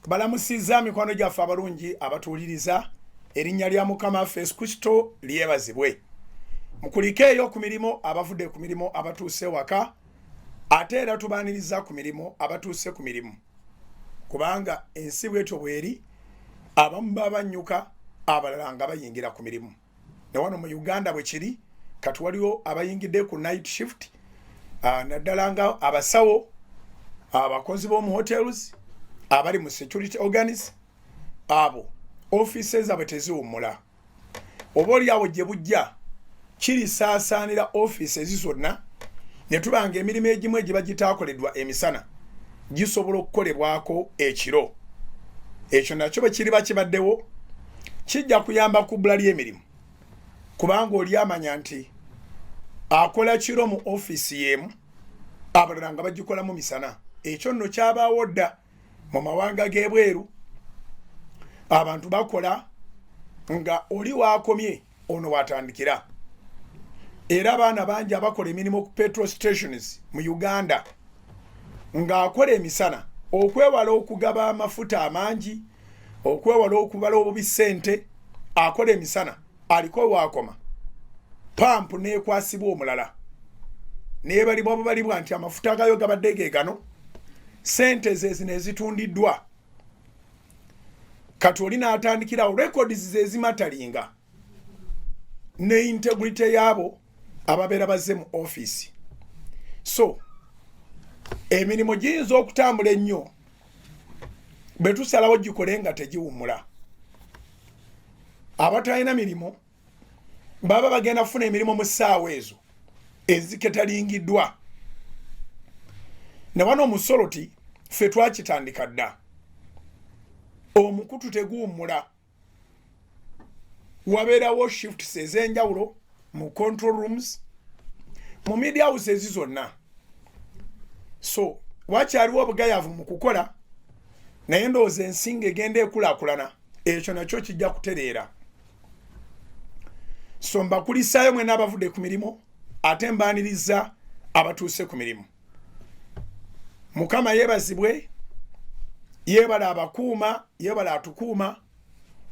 balamusizza mikwano gyaffe abalungi abatuuliriza erinnya lya mukama waffe Yesu Kristo lyebazibwe. Mukulike eyo ku mirimu abavudde ku mirimu abatuuse waka ate era tubaaniriza ku mirimu abatuuse ku mirimu kubanga ensi bwetyo bweri abamu babanyuka abalala nga bayingira ku mirimu. Ne wano mu Uganda bwe kiri kati waliwo abayingidde ku night shift naddala nga abasawo abakozi b'omu hotels abali mu security organs abo offices zaabwe teziwummula oba oliawo gye bujja kirisaasaanira offices zonna ne tubanga emirimu egimu egiba gitaakoleddwa emisana gisobola okukolebwako ekiro. Ekyo nakyo bwe kiriba kibaddewo kijja kuyamba ku bbula ly'emirimu kubanga oli amanya nti akola kiro mu office yemu abalala nga bagikolamu misana. Ekyo nno kyabaawo dda mu mawanga g'ebweru abantu bakola nga oli waakomye ono watandikira. Era abaana bangi abakola emirimu ku petrol stations mu Uganda ng'akola emisana okwewala okugaba amafuta amangi okwewala okubala obubi ssente akola emisana aliko waakoma pampu neekwasibwa omulala neebalibwa bubalibwa nti amafuta agayo gabadde ge gano ssente ze zino ezitundiddwa kati oli n'atandikirawo records ze ezimatalinga ne integrity yaabo ababeera bazze mu office. So emirimu giyinza okutambula ennyo bwe tusalawo gikole nga tegiwummula. Abatalina mirimu baba bagenda kufuna emirimu mu ssaawa ezo eziketalingiddwa. Ne wano omusoloti ffe twakitandika dda omukutu teguwummula wabeerawo shifts ez'enjawulo mu control rooms mu media houses zonna. So wakyaliwo obugayavu mu kukola naye ndowooza ensinga egenda ekulaakulana ekyo nakyo kijja kutereera. So mbakulisaayo mwena abavudde ku mirimu ate mbaaniriza abatuuse ku mirimu. Mukama yeebazibwe, yeebala abakuuma, yeebala atukuuma,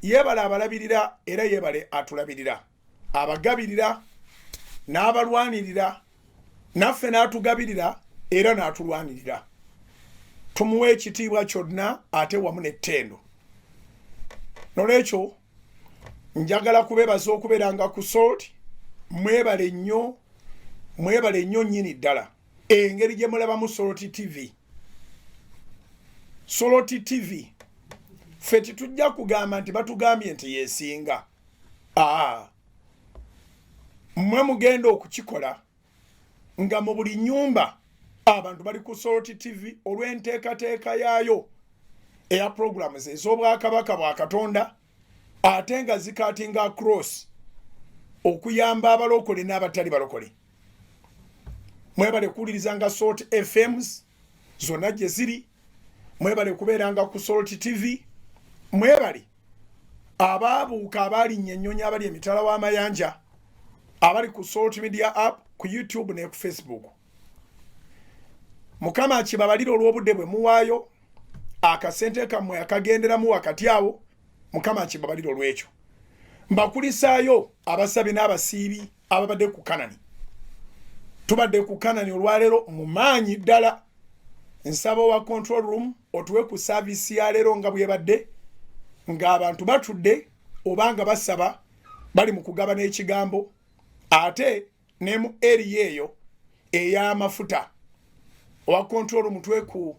yeebala abalabirira era yeebale atulabirira, abagabirira n'abalwanirira naffe n'atugabirira era n'atulwanirira. Tumuwe ekitiibwa kyonna ate wamu n'ettendo. Nolwekyo njagala kubeebaza okubeeranga ku Salt. Mwebale nnyo nnyini ddala engeri gye mulabamu Salt TV. Salt TV ffe titujja kugamba nti batugambye nti yeesinga. Mmwe mugenda okukikola nga mu buli nnyumba abantu bali ku Salt TV olw'enteekateeka yaayo eya programs ez'obwakabaka bwa Katonda ate nga zikaatinga across okuyamba abalokole n'abatali balokole. Mwebale kuwulirizanga Salt FMs zonna gye ziri, mwebale kubeeranga ku Salt TV, mwebale abaabuuka abaalinnye ennyonyi abali emitala w'amayanja abali ku Salt Media app ku YouTube ne ku Facebook. Mukama akibabalira olw'obudde bwe muwaayo akasente kammwe akagenderamu wakati awo, Mukama akibabalira olw'ekyo. Mbakulisaayo abasabi n'abasiibi ababadde ku Kanani. Tubadde ku Kanani olwaleero mu maanyi ddala. Nsaba wa control room otuwe ku service ya leero nga bwebadde ng'abantu batudde oba nga basaba bali mu kugaba n'ekigambo ate ne mu area eyo ey'amafuta owa control room tuwe ku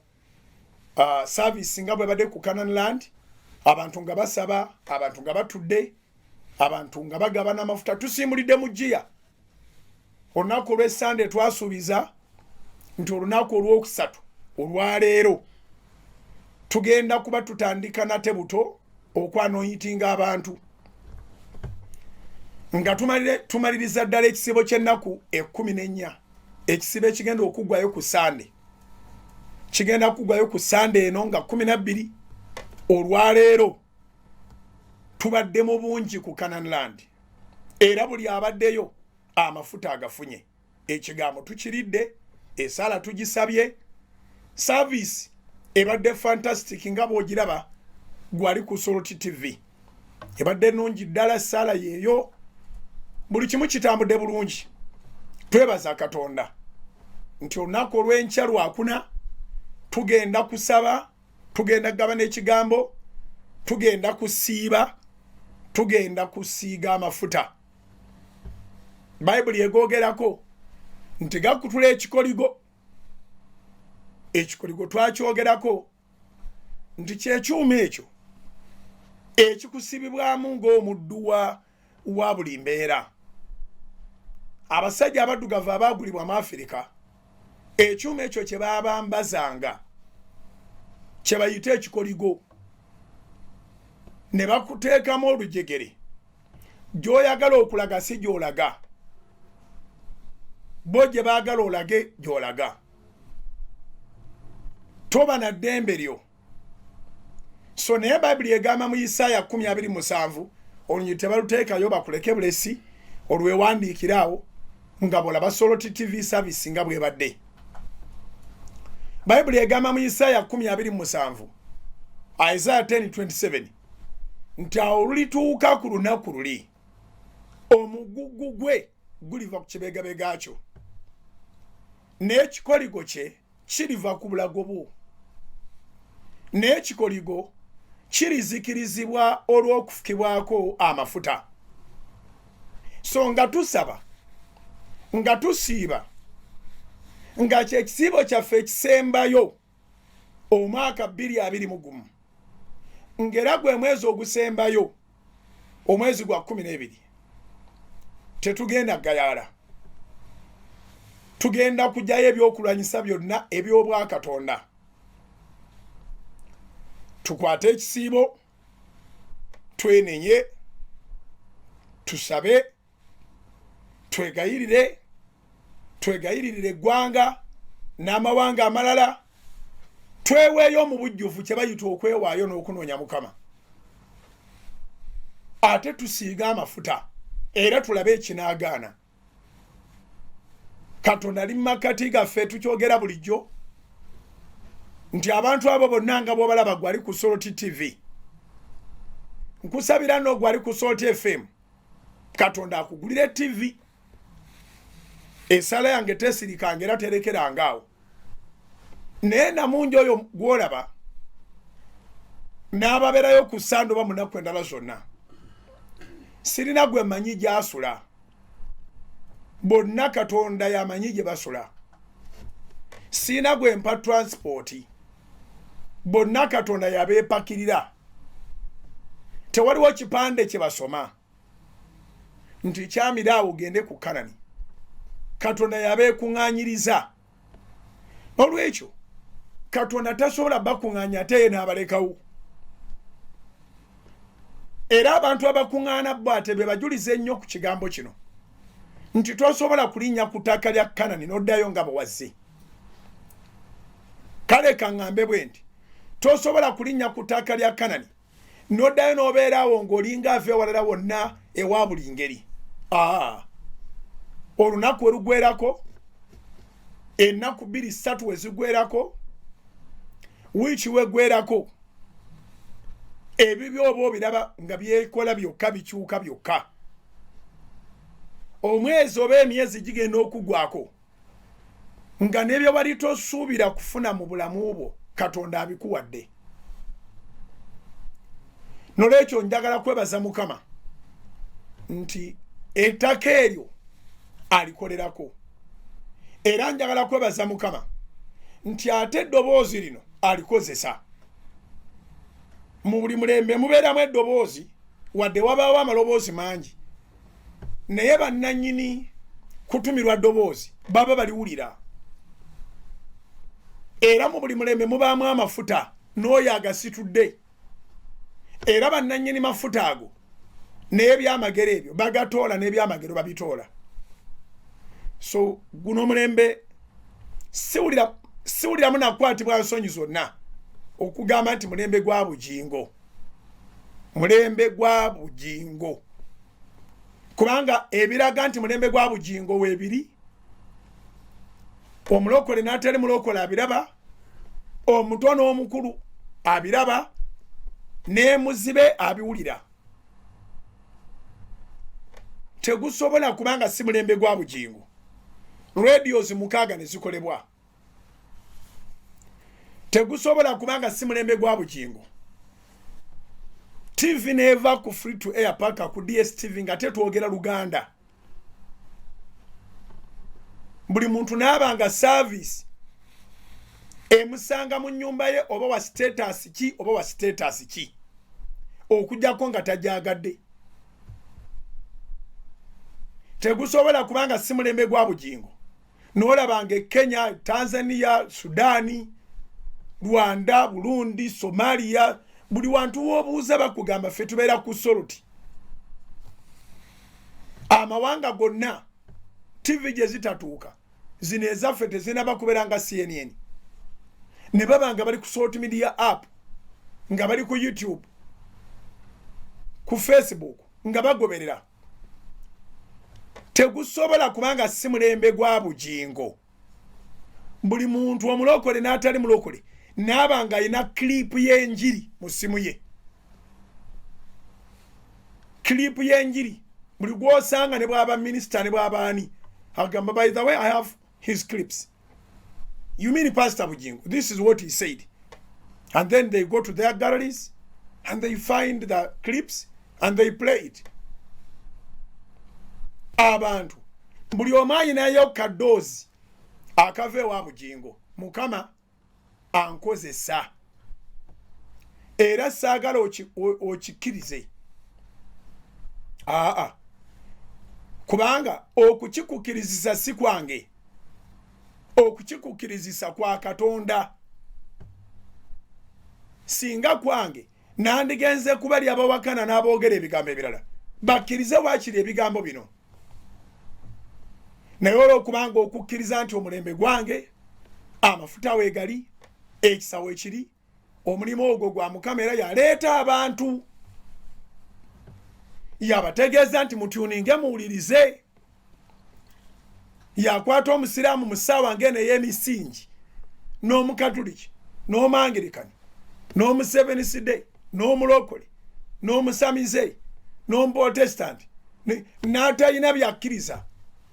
service nga bwebadde ku Canaan Land abantu nga basaba, abantu nga batudde, abantu nga bagaba n'amafuta. Tusiimulidde mu Jia olunaku olw'Essande twasuubiza nti olunaku olwokusatu olwaleero tugenda kuba tutandika nate buto okwanoyitinga abantu nga tumaliriza ddala ekisibo ky'ennaku 14. Ekisibo ekigenda okuggwayo ku Sande kigenda kuggwayo ku Sande eno nga 12 olwaleero tubadde mu bungi ku Canaan Land era buli abaddeyo amafuta agafunye. Ekigambo tukiridde, esala tugisabye, service ebadde fantastic nga bw'ogiraba gwali ku Soroti TV. Ebadde nnungi ddala sala yeeyo. Buli kimu kitambudde bulungi. Twebaza Katonda nti olunaku olw'enkya lwakuna tugenda kusaba, tugenda kugaba n'ekigambo, tugenda kusiiba, tugenda kusiiga amafuta. Bayibuli egoogerako nti gakutula ekikoligo. Ekikoligo twakyogerako nti kyekyuma ekyo ekikusibibwamu ng'omuddu wa buli mbeera. Abasajja abaddugavu abaagulibwa mu Afirika, ekyuma ekyo kye baabambazanga kye bayita ekikoligo, ne bakuteekamu olujegere. Gy'oyagala okulaga si gy'olaga, bo gye baagala olage gy'olaga. Toba na ddembe lyo. So naye Bayibuli egamba mu Isaaya 27 olunyi tebaluteekayo bakuleke bulesi olwewandiikiraawo nga bw'olaba Soroti TV service nga bw'ebadde. Bayibuli egamba mu Isaaya 27 Isaiah 10:27 nti awo olulituuka ku lunaku luli omugugu gwe guliva ku kibegabega kyo n'ekikoligo kye kiriva ku bulago bwo, n'ekikoligo kirizikirizibwa olw'okufukibwako amafuta. So nga tusaba, nga tusiiba, nga kyekisiibo kyaffe ekisembayo omwaka 2021 ngera gwe mwezi ogusembayo omwezi gwa 12 tetugenda gayaala. Tugenda kujjayo ebyokulwanyisa byonna eby'obwa Katonda. Tukwate ekisiibo, twenenye, tusabe, twegayirire eggwanga n'amawanga amalala, tweweeyo mu bujjuvu kye bayita okwewaayo n'okunoonya Mukama. Ate tusiiga amafuta era tulabe ekinaagaana. Katonda ali mu makati gaffe tukyogera bulijjo nti abantu abo bonna nga bw'obalaba gwali ku Soroti TV. Nkusabira no gwali ku Soroti FM. Katonda akugulire TV. Esala yange tesirikanga era terekerangaawo. Naye namungi oyo gw'olaba n'ababeerayo ku Sandoba munaku endala zonna, sirina gwe manyi gy'asula. Bonna Katonda yamanyi gye basula. Sina gwe mpa transport. Bonna Katonda yabeepakirira. Tewaliwo kipande kye basoma nti kyamiraawo gende ku Kanani. Katonda yabeekuŋŋaanyiriza. Olw'ekyo Katonda tasobola bakuŋŋaanya ate ye n'abalekawo. Era abantu abakuŋŋaana bo ate be bajulize ennyo ku kigambo kino nti tosobola kulinnya ku ttaka lya Kanani n'oddayo nga bwe wazze. Kale kaŋŋambe bwe nti tosobola kulinnya ku ttaka lya Kanani n'oddayo n'obeeraawo ng'olinga ava ewalala wonna ewa buli ngeri. Olunaku werugwerako, ennaku 2-3 wezigwerako, wiiki wegwerako, ebyo byoba obiraba nga byekola byokka bikyuka byokka. Omwezi oba emyezi gigenda okugwako nga n'ebyo bali tosuubira kufuna mu bulamu bwo Katonda abikuwadde. Nolwekyo njagala kwebaza Mukama nti ettaka eryo alikolerako. Era njagala kwebaza Mukama nti ate eddoboozi lino alikozesa. Mu buli mulembe mubeeramu eddoboozi, wadde wabaawo amaloboozi mangi, naye bannannyini kutumirwa ddoboozi baba baliwulira. Era mu buli mulembe mubaamu amafuta n'oyo agasitudde. Era bannannyini mafuta ago n'ebyamagero ebyo bagatoola n'ebyamagero babitoola. So guno omulembe siwuliramu nakwatibwa nsonyi zonna okugamba nti mulembe gwa bugingo. Mulembe gwa bugingo. Kubanga ebiraga nti mulembe gwa bugingo weebiri, omulokole n'atali mulokole abiraba, omuto n'omukulu abiraba ne muzibe abiwulira. Tegusobola kubanga si mulembe gwa bugingo. Radios mukaaga ne zikolebwa. Tegusobola kubanga si mulembe gwa bugingo. TV neva ku free to air paka ku DSTV nga tetwogera Luganda. Buli muntu n'abanga service emusanga mu nyumba ye oba wa status ki oba wa status ki okujjako nga tajagadde. Tegusobola kubanga si mulembe gwa bugingo. N'olabanga Kenya, Tanzania, Sudani, Rwanda, Burundi, Somalia, buli wantu wobuuza bakugamba ffe tubeera ku soluti. Amawanga gonna TV gye zitatuuka zino ezaffe tezinaba kubeera nga CNN. Ne baba nga bali ku social media app, nga bali ku YouTube, ku Facebook, nga bagoberera. Tegusobola kubanga si mulembe gwa bugingo. Buli muntu omulokole n'atali mulokole n'abanga alina clip y'enjiri mu simu ye. Clip y'enjiri buli gw'osanga ne bw'aba minister ne bw'aba ani agamba, by the way, I have his clips. You mean Pastor Bugingo? This is what he said. And then they go to their galleries and they find the clips and they play it. Abantu buli omu ayinayo kadoozi akava ewa Bugingo. Mukama ankozesa era saagala okikirize. Kubanga okukikukirizisa si kwange, okukikukirizisa kwa Katonda. Singa kwange nandigenze kubali abawakana n'aboogera ebigambo ebirala bakkirize waakiri ebigambo bino. Naye olw'okubanga okukkiriza nti omulembe gwange, amafuta weegali, ekisawo ekiri, omulimu ogwo gwa Mukama era yaleeta abantu. Yabategeeza nti mutuninge muwulirize. Yakwata omusiraamu mu ssaawa ng'eno ey'emisingi, n'omukatuliki, n'omangirikani, n'omusevenisi day, n'omulokole, n'omusamize, n'omuprotestant, n'atalina byakkiriza,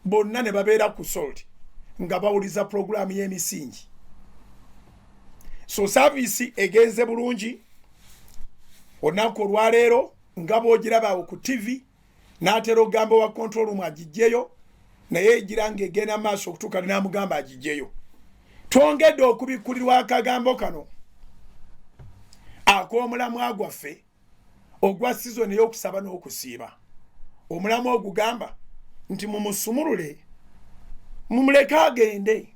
bonna ne babeera ku salt nga bawuliza programu y'emisingi. So service egenze bulungi olunaku olwaleero nga bw'ogiraba ku TV n'atera ogamba wa control room agijjeyo, naye egira ng'egenda maaso okutuuka n'amugamba agijjeyo. Twongedde okubikkulirwa akagambo kano ak'omulamwa gwaffe ogwa season ey'okusaba n'okusiiba. Omulamwa ogugamba nti mumusumulule mumuleke agende.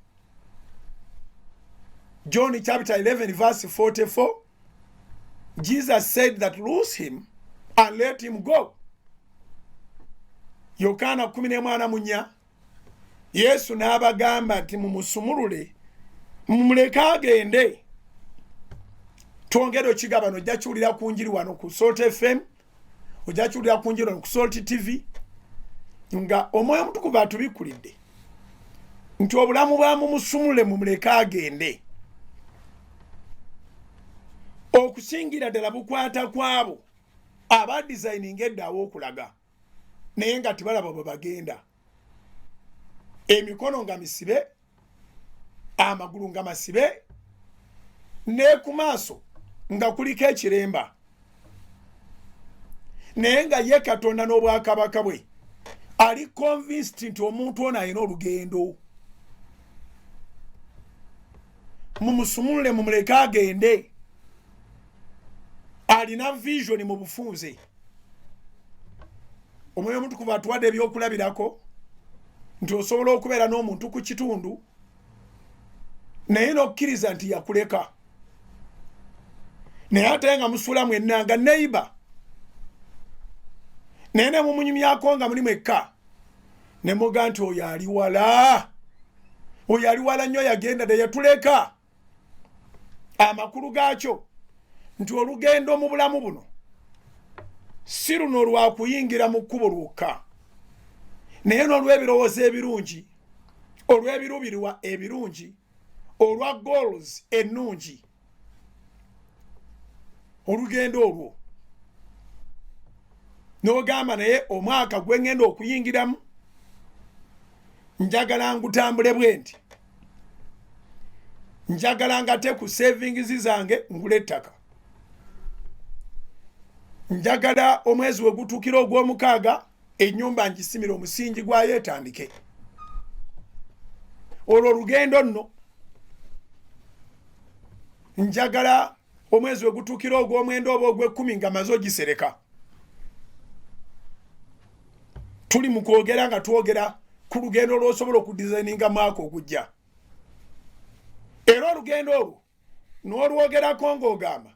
John chapter 11 verse 44, Jesus said that loose him and let him go. Yokaana 14:4, Yesu n'abagamba nti mumusumulule mumuleke agende. Twongere okigabano ojja kiwulira ku njiri wano ku Salt FM, ojja kiwulira ku njiri wano ku Salt TV, nga Omwoyo Omutukuvu atubikkulidde nti obulamu bwa mumusumulule mumuleke agende. Okusingira ddala bukwata kwabo aba designing eddawo okulaga naye nga tibalaba bwe bagenda. Emikono nga misibe, amagulu nga masibe, ne ku maaso nga kuliko ekiremba, naye nga ye Katonda n'obwakabaka bwe ali convinced nti omuntu ono alina olugendo. Mumusumulule mumuleke agende. Alina vision mu bufunze. Omwoyo Omutukuvu atuwadde ebyokulabirako nti osobola okubeera n'omuntu ku kitundu naye n'okkiriza nti yakuleka, naye ate nga musuulamu ennanga neighbor, naye ne mumunyumyako nga muli mwekka ne muga nti oyo ali wala, oyo ali wala nnyo, yagenda de yatuleka. Amakulu gaakyo nti olugendo mu bulamu buno si luno lwa kuyingira mu kkubo lwokka, naye n'olw'ebirowoozo ebirungi, olw'ebiruubirirwa ebirungi, olwa goals ennungi, olugendo olwo n'ogamba naye omwaka gwe ŋŋenda okuyingiramu njagala ngutambule bwe nti, njagala ngate ku savings zange ngule ettaka, njagala omwezi we gutuukira ogw'omukaaga ennyumba ngisimira omusingi gwayo etandike. Olwo olugendo nno njagala omwezi we gutuukira ogw'omwenda oba ogw'ekkumi nga maze ogisereka. Tuli mu kwogera nga twogera ku lugendo lw'osobola okudizayininga mwaka ogujja. Era olugendo olwo n'olwogerako ng'ogamba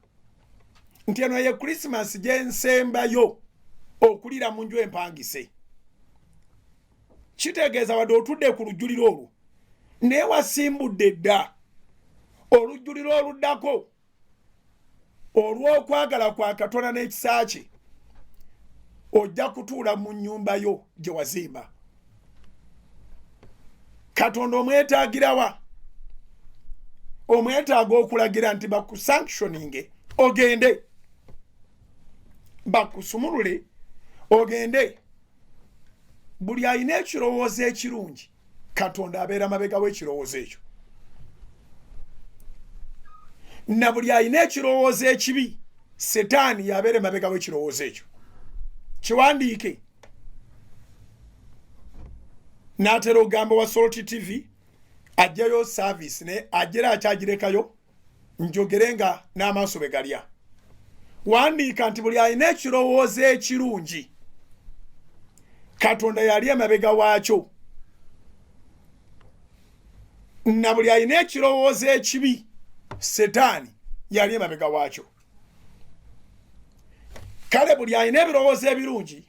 nti eno ye Christmas gye nsembayo okulira mu nju empangise. Kitegeeza wadde otudde ku lujjuliro olwo naye wasimbudde dda olujjuliro oluddako olw'okwagala kwa Katonda n'ekisa kye, ojja kutuula mu nnyumba yo gye wazimba. Katonda omwetaagirawa? Omwetaaga okulagira nti bakusanctioninge ogende, bakusumulule ogende. Buli alina ekirowoozo ekirungi Katonda abeera mabega w'ekirowoozo ekyo, na buli alina ekirowoozo ekibi Setaani yabeere mabega w'ekirowoozo ekyo. Kiwandiike. N'atera ogamba wa Salt TV ajjayo service ne ajjera akyagirekayo njogere nga n'amaaso be galya. Wandiika nti buli alina ekirowoozo ekirungi Katonda yali emabega waakyo, na buli alina ekirowoozo ekibi Setaani yali emabega waakyo. Kale buli alina ebirowoozo ebirungi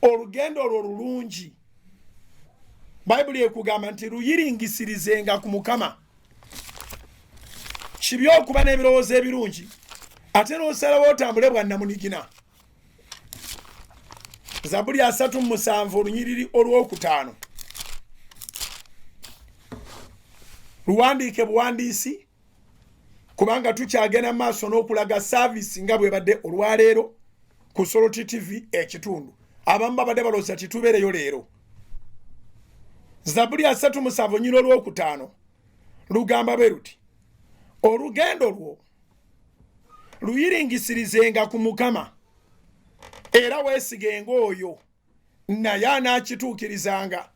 olugendo olwo lulungi. Bayibuli ekugamba nti luyiringisirizenga ku Mukama. Kibi okuba n'ebirowoozo ebirungi ate n'osalawo otambule bwa nnamunigina. Zabuli 37 olunyiriri olw'okutaano. Luwandiike buwandiisi kubanga tukyagenda maaso n'okulaga saavisi nga bwe badde olwaleero ku Salt TV ekitundu. Abamu babadde balowooza titubeereyo leero. Zabuli 37 olunyiriri olw'okutaano lugamba bwe luti, olugendo lwo luyiringisirizenga ku Mukama era weesigenga oyo naye anaakituukirizanga.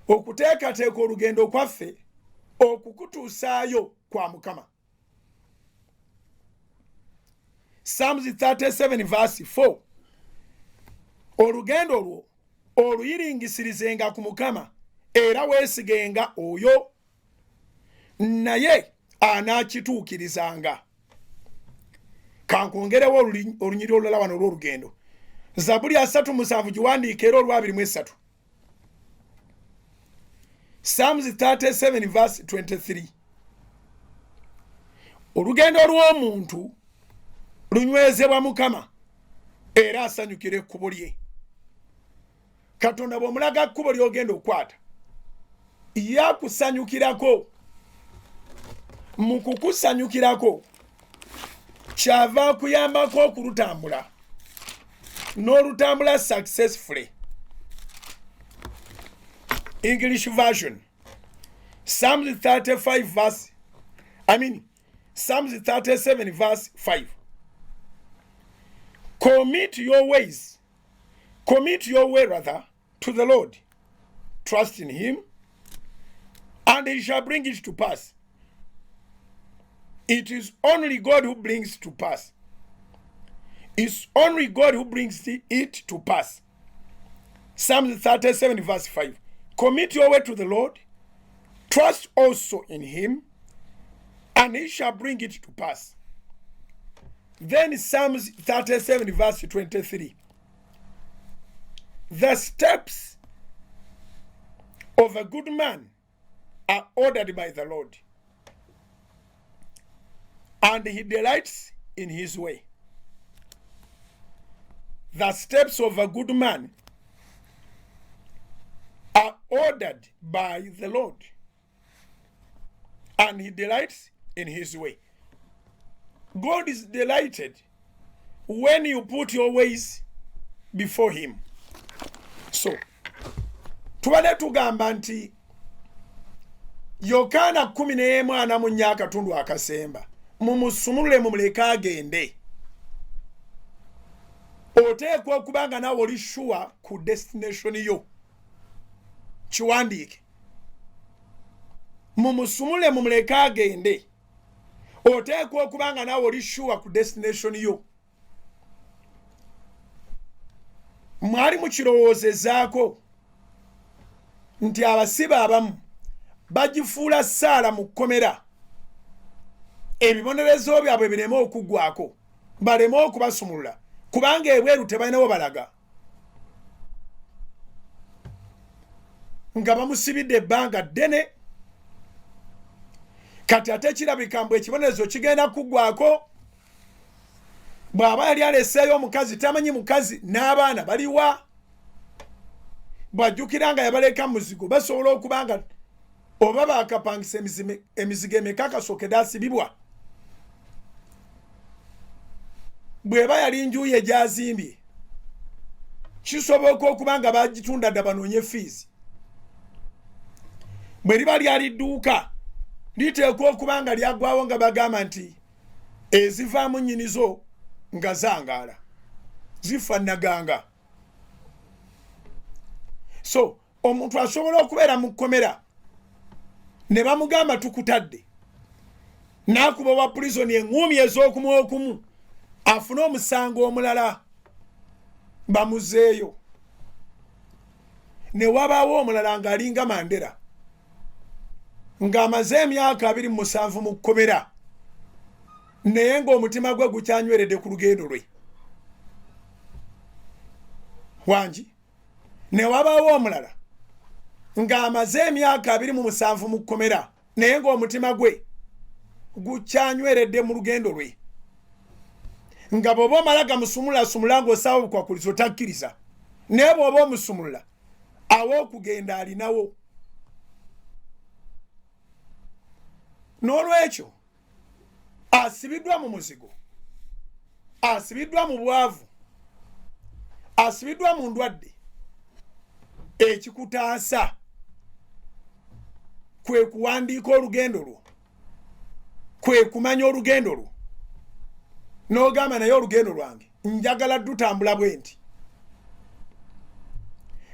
Okuteekateeka olugendo kwaffe okukutuusaayo kwa Mukama. Psalms 37 verse 4. Olugendo lwo oluyiringisirizenga ku Mukama era weesigenga oyo naye anaakituukirizanga. Kankwongerewo olunyiriri olulala wano olw'olugendo. Zabuli 37 giwandiika era olw'23. Psalms 37 verse 23. Olugendo lw'omuntu lunywezebwa Mukama era asanyukira ekkubo lye. Katonda bw'omulaga kkubo ly'ogenda okwata yakusanyukirako. Mu kukusanyukirako kyava akuyambako okulutambula n'olutambula successfully. English version. Psalms 37 verse 5. Commit your way rather to the Lord. Trust in him and he shall bring it to pass. It is only God who brings to pass. It's only God who brings it to pass. Psalm 37 verse 5. Commit your way to the Lord. Trust also in him, and he shall bring it to pass. Then Psalms 37 verse 23. The steps of a good man are ordered by the Lord, and he delights in his way. The steps of a good man are ordered by the Lord, and he delights in his way. God is delighted when you put your ways before him. So tubale tugamba nti Yokaana 11 mu nnyaka tundu akasemba mumusumulule mumuleka agende. Oteekwa okubanga nawe oli sure ku destination yo. Kiwandiike. Mumusumulule mumuleka agende. Oteekwa okubanga nawe oli sure ku destination yo. Mwali mukirowoozezaako nti abasibe abamu bagifuula Saala mu kkomera ebibonerezo byabwe bireme okuggwako baleme okubasumulula kubanga ebweru tebalinawo balaga nga bamusibidde ebbanga ddene kati ate kirabika mbu ekibonerezo kigenda kuggwako bw'aba yali aleseeyo omukazi tamanyi mukazi n'abaana baliwa bw'ajjukira nga yabaleka muzigo basobola okubanga oba bakapangisa emizigo emeka kasookedde asibibwa bw'eba yali njuye gy'azimbye kisoboka okubanga bagitunda dda banoonye fiizi bwe liba lyali dduuka liteekwa okubanga lyaggwawo nga bagamba nti ezivaamu nnyinizo nga zangaala zifa naganga. So omuntu asobola okubeera mu kkomera ne bamugamba tukutadde n'akuba wa prison eŋŋumi ez'okumu okumu afune omusango omulala bamuzeeyo ne wabaawo omulala ng'alinga Mandela ng'amaze emyaka 27 mu kkomera naye ng'omutima gwe gukyanyweredde ku lugendo lwe wangi ne wabaawo omulala ng'amaze emyaka 27 mu kkomera naye ng'omutima gwe gukyanyweredde mu lugendo lwe nga bw'oba omala gamusumula ng'osaawa obukwakulizo takkiriza naye bw'oba omusumulula awo okugenda alinawo. N'olwekyo asibiddwa mu muzigo, asibiddwa mu bwavu, asibiddwa mu ndwadde, ekikutaasa kwe kuwandiika olugendo lwo, kwe kumanya olugendo lwo n'ogamba naye olugendo lwange njagala dutambula bwe nti.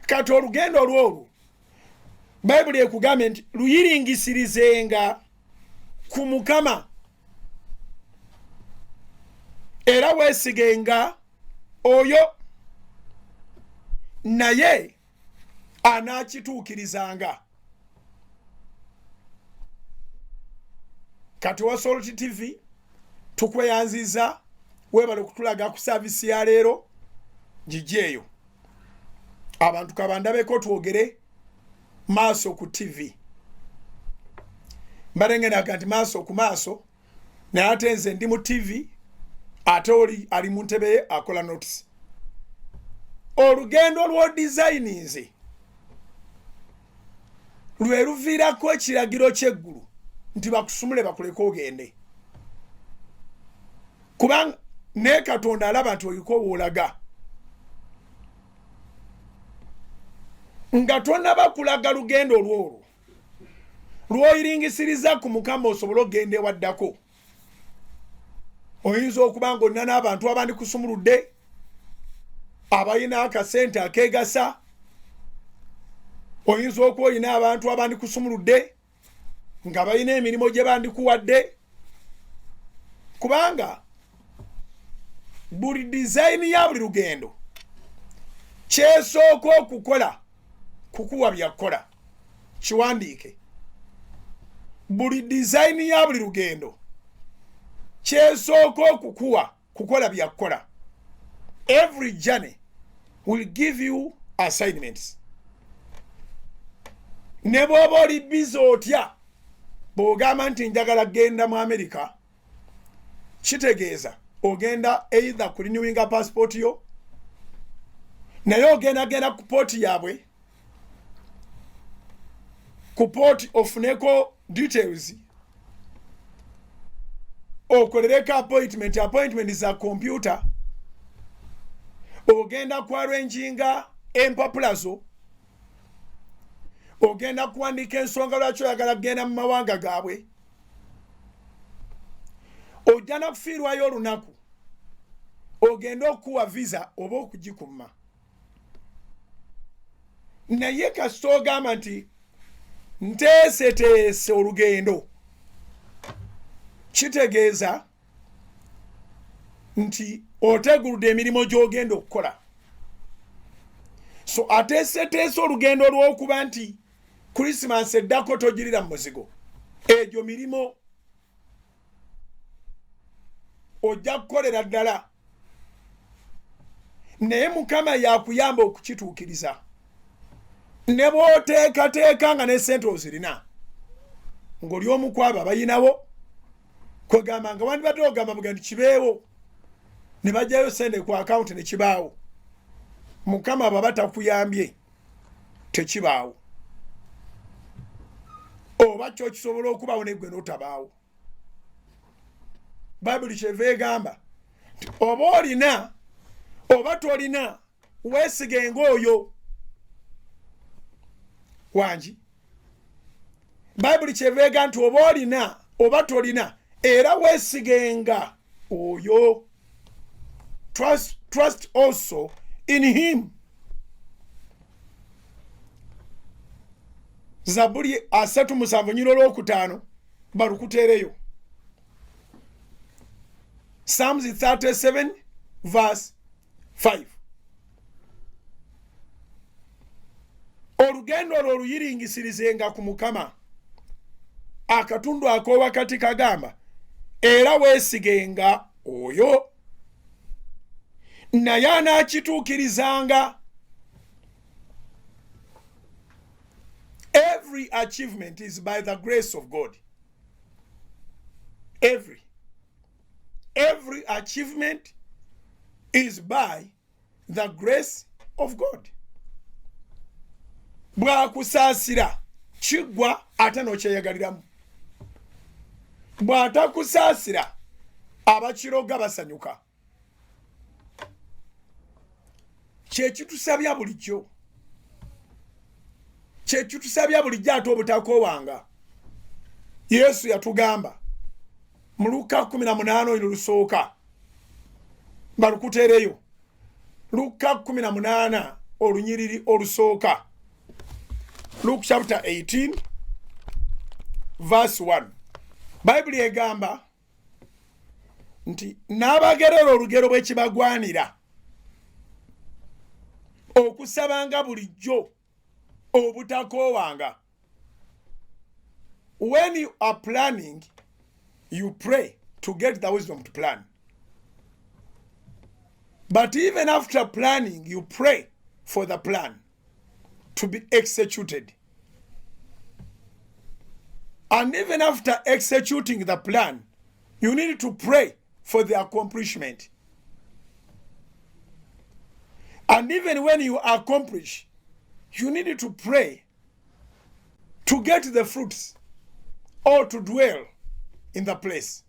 Kati olugendo lwolwo Bayibuli ekugambye nti luyiringisirizenga ku Mukama era weesigenga oyo naye anaakituukirizanga. Kati wa Salt TV tukweyanziza webale kutulaga ku service ya leero gijeyo abantu kabandabeko twogere maaso ku TV mbarengena kanti maaso ku maaso na atenze ndi mu TV atoli ali mu ntebe akola notice olugendo lwo designinze lwe luviirako ekiragiro ky'eggulu nti bakusumule bakuleka ogende kubanga ne Katonda alaba nti oliko woolaga nga tonna bakulaga lugendo olwolwo lwoyiringisiriza ku Mukama osobola ogende waddako. Oyinza okuba ng'olina n'abantu abandi kusumuludde abalina akasente akeegasa, oyinza okuba olina abantu abandi kusumuludde nga balina emirimu gye bandikuwadde, kubanga buli design ya buli lugendo kyesooka okukola kukuwa byakola. Kiwandiike buli design ya buli lugendo kyesooka okukuwa kukola byakola. Every journey will give you assignments. Ne bw'oba oli busy otya bw'ogamba nti njagala genda mu America, kitegeeza ogenda either ku renewinga passport yo naye ogenda ku port yabwe, ku port ofuneko details okolereko appointment za computer ogenda kuarranginga empapula zo ogenda kuwandika ensonga lwaki oyagala kugenda mu mawanga gaabwe ojja nakufiirwayo olunaku ogenda okuwa visa oba okugikuma naye kasita ogamba nti nteeseteese olugendo kitegeeza nti oteguludde emirimu gy'ogenda okukola so ateeseteese olugendo olw'okuba nti Christmas eddako togirira mu muzigo egyo mirimu ojja kukolera ddala naye Mukama yakuyamba okukituukiriza ne bw'oteekateeka nga ne ssente ozirina ng'oli omu ku abo abayinawo kwegamba nga wandibadde ogamba buga nti kibeewo ne bajjayo ssente ku akawunti ne kibaawo Mukama bw'aba takuyambye tekibaawo oba kyo kisobola okubaawo neggwe n'otabaawo Bayibuli kyeva egamba nti oba olina oba tolina weesigenga oyo wangi Bayibuli kyeva ega nti oba olina oba tolina era weesigenga oyo trust also in him Zaburi 37 nyiro lwokutaano balukuteereyo Psalms 37 verse 5 olugendo olwo oluyiringisirizenga ku Mukama akatundu ak'owakati kagamba era weesigenga oyo naye anaakituukirizanga. Every achievement is by the grace of God. Every achievement is by the grace of God. Bw'akusaasira kiggwa ate n'okyeyagaliramu. Bw'atakusaasira abakiroga basanyuka. Kyekitusabya bulijjo. Kyekitusabya bulijjo ate obutakoowanga. Yesu yatugamba mu Luka 18 olusooka balukuteereyo. Luka 18 olunyiriri olusooka. Luke chapter 18 verse 1. Bible egamba nti n'abagerera olugero bw'ekibagwanira okusabanga bulijjo obutakoowanga. When you are planning, you pray to get the wisdom to plan. But even after planning, you pray for the plan to be executed. And even after executing the plan, you need to pray for the accomplishment. And even when you accomplish, you need to pray to get the fruits or to dwell in the place.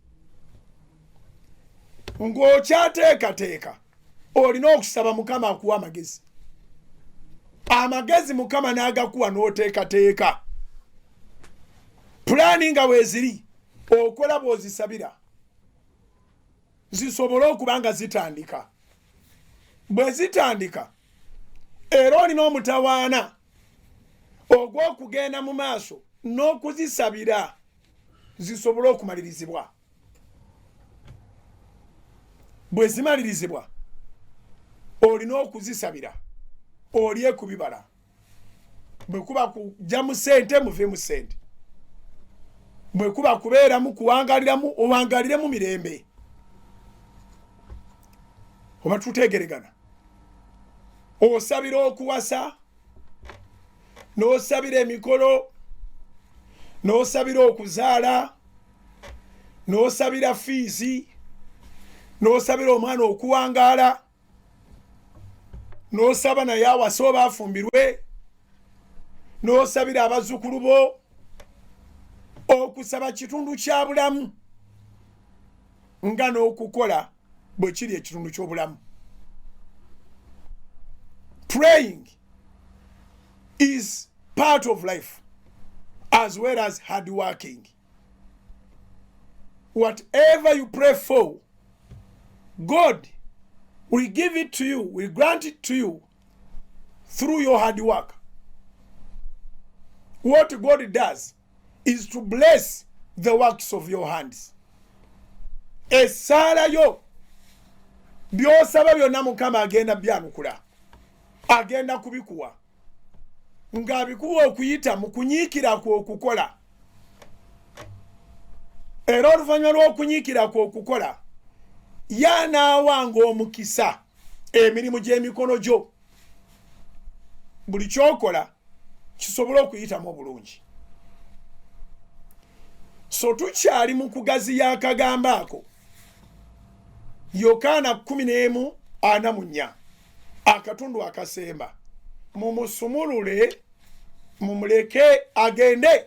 Ng'okyateekateeka olina okusaba Mukama akuwa amagezi. Amagezi Mukama n'agakuwa n'oteekateeka. Pulaani nga weeziri okola bw'ozisabira zisobole okuba nga zitandika. Bwe zitandika era olina omutawaana ogw'okugenda mu maaso n'okuzisabira zisobole okumalirizibwa. Bwe zimalirizibwa olina okuzisabira olye ku bibala. Bwe kuba kujja mu ssente muve mu ssente. Bwe kuba kubeeramu kuwangaliramu owangaliremu mirembe. Oba tutegeregana. Osabira okuwasa, n'osabira emikolo, n'osabira okuzaala, n'osabira fiizi, n'osabira omwana okuwangaala, n'osaba naye awasa oba afumbirwe, n'osabira abazzukulu bo. Okusaba kitundu kya bulamu. nga n'okukola bwe kiri ekitundu ky'obulamu. Praying is part of life as well as hard working. Whatever you pray for, God will give it to you, will grant it to you through your hard work. What God does is to bless the works of your hands. Esala yo byosaba byonna Mukama agenda byanukula, agenda kubikuwa, ng'abikuwa okuyita mu kunyiikira kwo okukola. Era oluvannyuma lw'okunyiikira kwo okukola, y'anaawanga omukisa emirimu gy'emikono gyo, buli kyokola kisobole okuyitamu obulungi. So tukyali mu kugaziya akagambo ako. Yokaana 11:44 akatundu akasemba. Mumusumulule, mumuleke agende.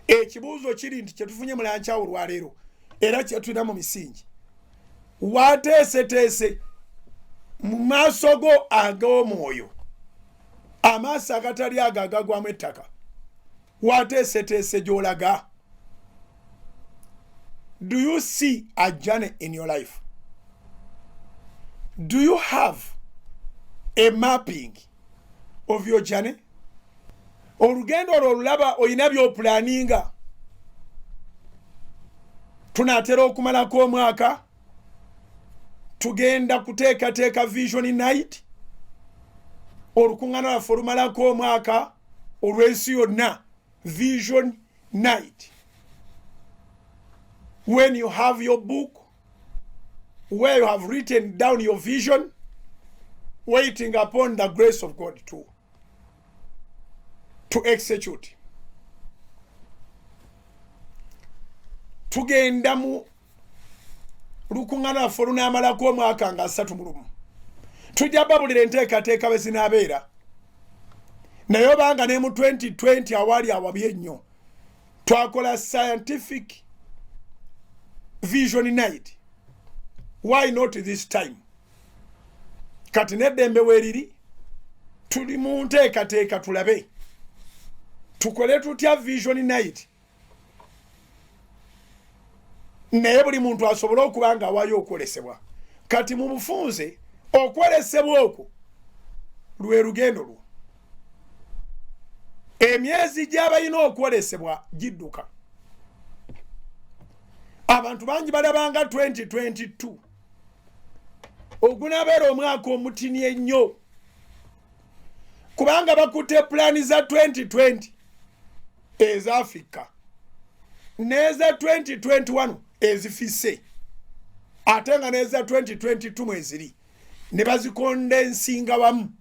Ekibuuzo kiri nti kyetufunye mu lankyawo olwaleero era kyetulina mu misingi. Wateeseteese mu maaso go ag'omwoyo, amaaso agatali ago agagwamu ettaka. Wateeseteese gy'olaga. Do you see a journey in your life? Do you have a mapping of your journey? Olugendo olulaba oyina by'opulaninga. Tunaatera okumalako omwaka, tugenda kuteekateeka vision night. Olukuŋŋaana lwaffe olumalako omwaka olw'ensi yonna, vision night. When you have your book where you have written down your vision, waiting upon the grace of God to execute. Tugenda mu lukuŋŋaana lwaffe olunaamalako omwaka nga 31. Tujja babulira enteekateeka bwe zinaabeera. Naye obanga ne mu 2020 awaali awabi ennyo, twakola scientific vision night. Why not this time? Kati n'eddembe weeriri, tuli mu nteekateeka tulabe tukole tutya vision night. Naye buli muntu asobola okuba nga awaayo okwolesebwa. Kati mu bufunze okwolesebwa okwo lwe lugendo lwo. Emyezi gy'abalina okwolesebwa gidduka. Abantu bangi balabanga 2022 ogunaabeera omwaka omutini ennyo, kubanga bakutte pulaani za 2020 eza Africa n'eza 2021 ezifisse, ate nga n'eza 2022 mweziri ne bazikondensinga wamu,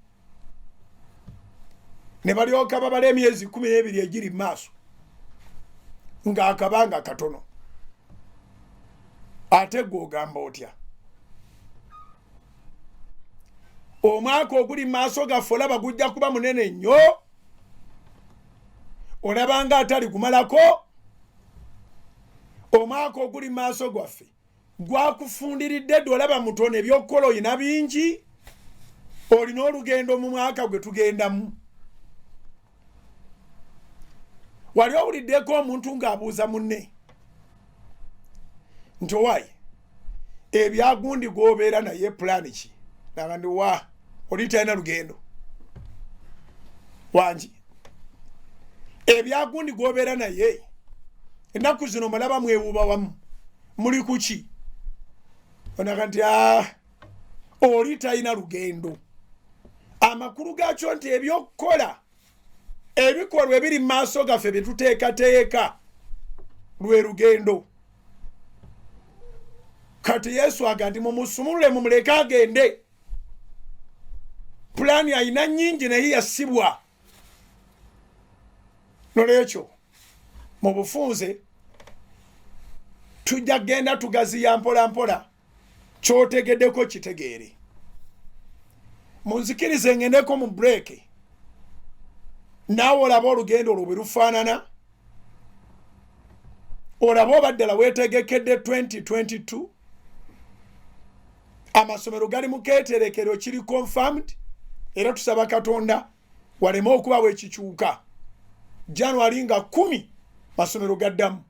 ne balyoka babala emyezi 12 egiri mu maaso ng'akabanga katono. Ate gw'ogamba otya? Omwaka oguli mu maaso gaffe olaba gujja kuba munene nnyo, olabanga atali gumalako. Omwaka oguli mu maaso gwaffe gwakufundiridde dde, olaba mutono, ebyokukola oyina bingi, olina olugendo mu mwaka gwe tugendamu. Wali owuliddeko omuntu ng'abuuza munne nti owaayi ebyagundi gw'obeera naye pulaani ki? Nanga ndi wa oli talina lugendo wangi. Ebyagundi gw'obeera naye ennaku zino malaba mwewuuba wamu, muli ku ki? Onaga nti oli talina lugendo. Amakulu gaakyo nti ebyokukola ebikolwa ebiri mu maaso gaffe bye tuteekateeka lwe lugendo. Kati Yesu aga nti mumusumulule mumuleke agende. Pulaani ayina nnyingi naye yassibwa. Nolwekyo mu bufunze tujja genda tugaziya mpola mpola, ky'otegeddeko kitegeere. Munzikirize ngendeko mu break, naawe olaba olugendo olwo bwe lufaanana, olaba obaddala weetegekedde 2022 amasomero gali mu keeterekero kiri confirmed era tusaba Katonda waleme okubawo ekikyuka. January nga 10 masomero gaddamu.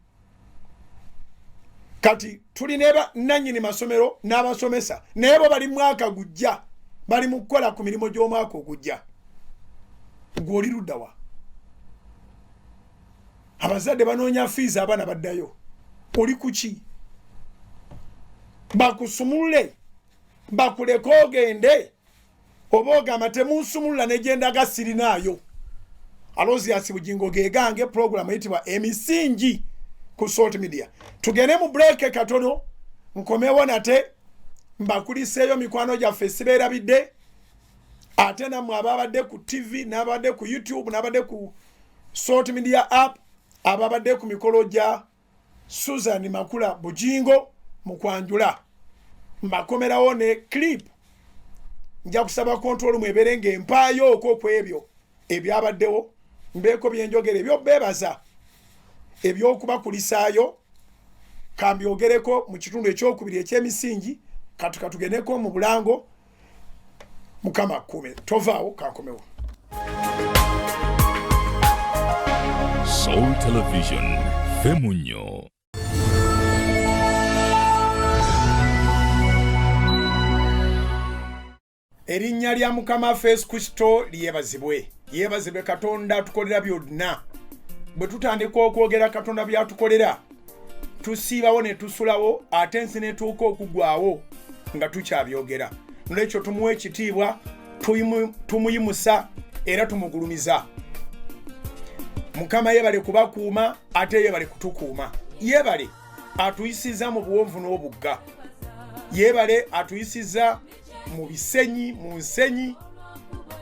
Kati tuli neba nanyini masomero n'abasomesa nebo bali mwaka gujja bali mu kukola ku mirimo gy'omwaka ogujja. Gwoli luddawa abazadde banoonya fees abana baddayo. Oli kuki? Bakusumule bakuleko ogende oba ogamba temunsumulula negenda gasirinayo. Alozi asibugingo gegange program eyitibwa emisingi ku Salt Media. Tugene mu break katono nkomewo nate mbakuliseyo mikwano gyaffe sibeerabidde ate namwe ababadde ku TV n'abadde ku YouTube n'abadde ku Salt Media app ababadde ku mikolo gya Susan Makula Bugingo mu kwanjula mbakomerawo ne clip nja kusaba control mwebere ng'empaayo okwebyo ebyabaddewo mbeeko byenjogera ebyo bebaza ebyokubakulisaayo kambyogereko mu kitundu ekyokubiri eky'emisingi katugeneko mu bulango mukama kume tovaawo kankomewo. Soul Television Femunyo. Erinnya lya Mukama Yesu Kristo lyebazibwe Katonda tukolera byonna. Bwe tutandika okwogera Katonda byatukolera tusiibawo ne tusulawo ate ensi netuuka okugwawo nga tukyabyogera. Nolwekyo tumuwa ekitiibwa tumuyimusa era tumugulumiza. Mukama yebale kubakuuma ate yebale kutukuuma. Yebale atuyisiza mu buwonvu n'obugga. Yebale atuyisiza mu bisenyi mu nsenyi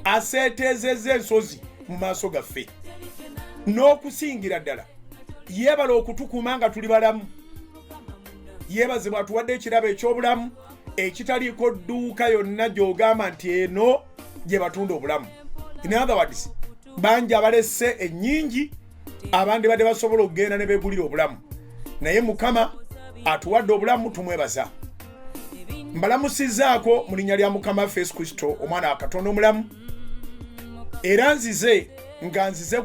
aseetezezza ensozi mu maaso gaffe. N'okusingira ddala yebale okutukuuma nga tuli balamu. Yebazibwa atuwadde ekirabo eky'obulamu ekitaliiko dduuka yonna gy'ogamba nti eno gye batunda obulamu. In other words, bangi abalesse ennyingi abandi badde basobola okugenda ne beegulira obulamu. Naye Mukama atuwadde obulamu tumwebaza. Mbalamusizaako mu linnya lya Mukama Yesu Kristo omwana wa Katonda omulamu. Era nzize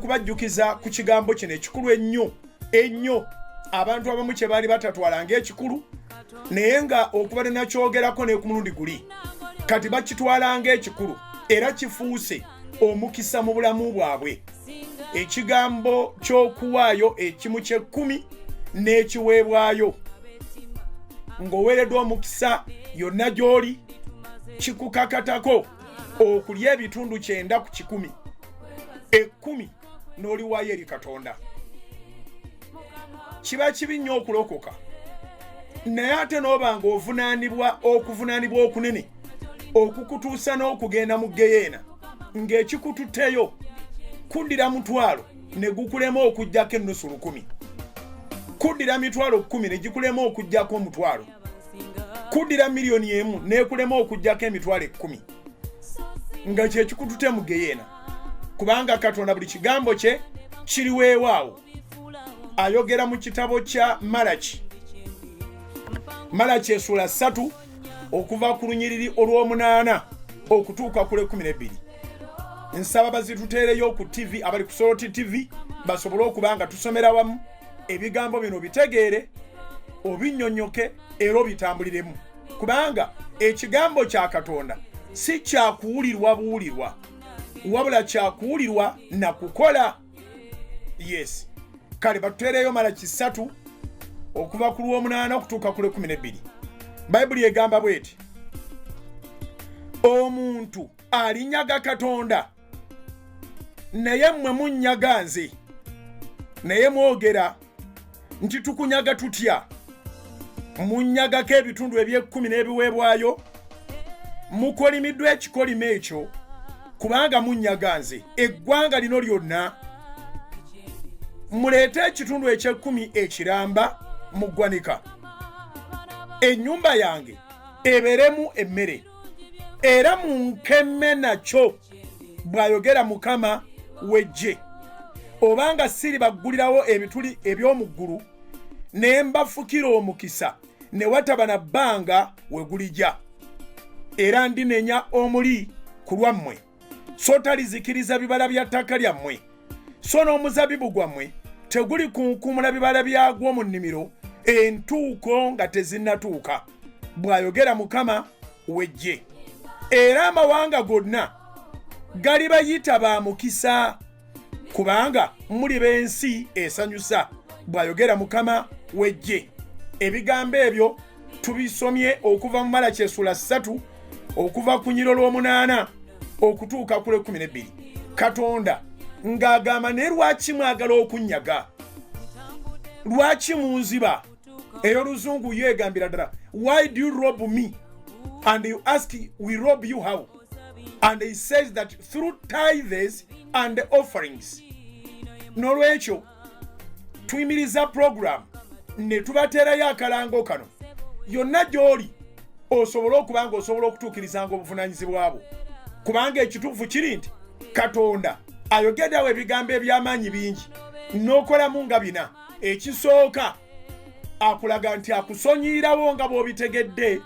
kubajjukiza ku kigambo kino ekikulu ennyo abantu abamu kye baali batatwalanga ekikulu naye nga okuba nakyogerako ne ku mulundi guli kati bakitwalanga ekikulu era kifuuse omukisa mu bulamu bwabwe. Ekigambo ky'okuwaayo ekimu ky'ekkumi n'ekiweebwayo ng'oweereddwa omukisa yonna gy'oli kikukakatako okulya ebitundu 9 ku 10 10 n'oliwaayo eri Katonda. Kiba kibi nnyo okulokoka naye ate n'obanga okuvunaanibwa okunene okukutuusa n'okugenda mu geyeena ng'ekikututteyo kuddira mutwalo ne gukulema okujjako ennusu 10, kuddira mitwalo 10 ne gikulema okujjako omutwalo, kuddira miliyoni 1 n'ekulema okujjako emitwalo 10 nga kye kikututte mu geyeena. Kubanga Katonda buli kigambo kye kiri weewaawo. Ayogera mu kitabo kya Malaki essula 3 okuva ku lunyiriri olw'omunaana okutuuka ku 12. Nsaba bazituteereyo ku TV abali ku Salt TV basobole okuba nga tusomera wamu ebigambo bino bitegeere obinnyonnyoke era obitambuliremu. Kubanga ekigambo kya Katonda si kyakuwulirwa buwulirwa wabula kyakuwulirwa na kukola. Yes. Kale batuteereyo Malaki 3 okuva ku lw'omunaana okutuuka ku 12. Bayibuli egamba bweti, omuntu alinyaga Katonda naye mmwe munnyaga nze, naye mwogera nti tukunyaga tutya? Munnyagako ebitundu eby'ekkumi n'ebiweebwayo, mukolimiddwa ekikolimo ekyo kubanga munnyaga nze. Eggwanga lino lyonna muleete ekitundu eky'ekkumi ekiramba mu ggwanika. Ennyumba yange eberemu emmere era munkemme nakyo, bw'ayogera Mukama w'eggye. Obanga siri baggulirawo ebituli eby'omu ggulu ne mbafukira omukisa ne wataba na bbanga we gulijja. era ndinenya omuli ku lwammwe so talizikiriza bibala bya ttaka lyammwe so n'omuzabibu gwammwe teguli kunkumula bibala byagwo mu nnimiro entuuko nga tezinnatuuka bw'ayogera Mukama w'eggye. Era amawanga gonna gali bayita ba mukisa kubanga muli b'ensi esanyusa bw'ayogera Mukama w'eggye. Ebigambo ebyo tubisomye okuva mu Malaki essula 3 okuva ku nnyiro lw'omunaana okutuuka ku 12. Katonda ng'agamba naye lwaki mwagala okunnyaga? Lwaki munziba? Eyo Luzungu yeegambira ddala, why do you rob me? And you ask, we rob you how? And he says that through tithes and offerings. Nolwekyo tuyimiriza program ne tubateerayo akalango kano yonna gy'oli osobola okuba nga osobola okutuukirizanga obuvunaanyizibwa bwo kubanga ekituufu kiri nti Katonda ayogeddewo ebigambo eby'amaanyi bingi n'okolamu nga bina. Ekisooka akulaga nti akusonyiirawo nga bw'obitegedde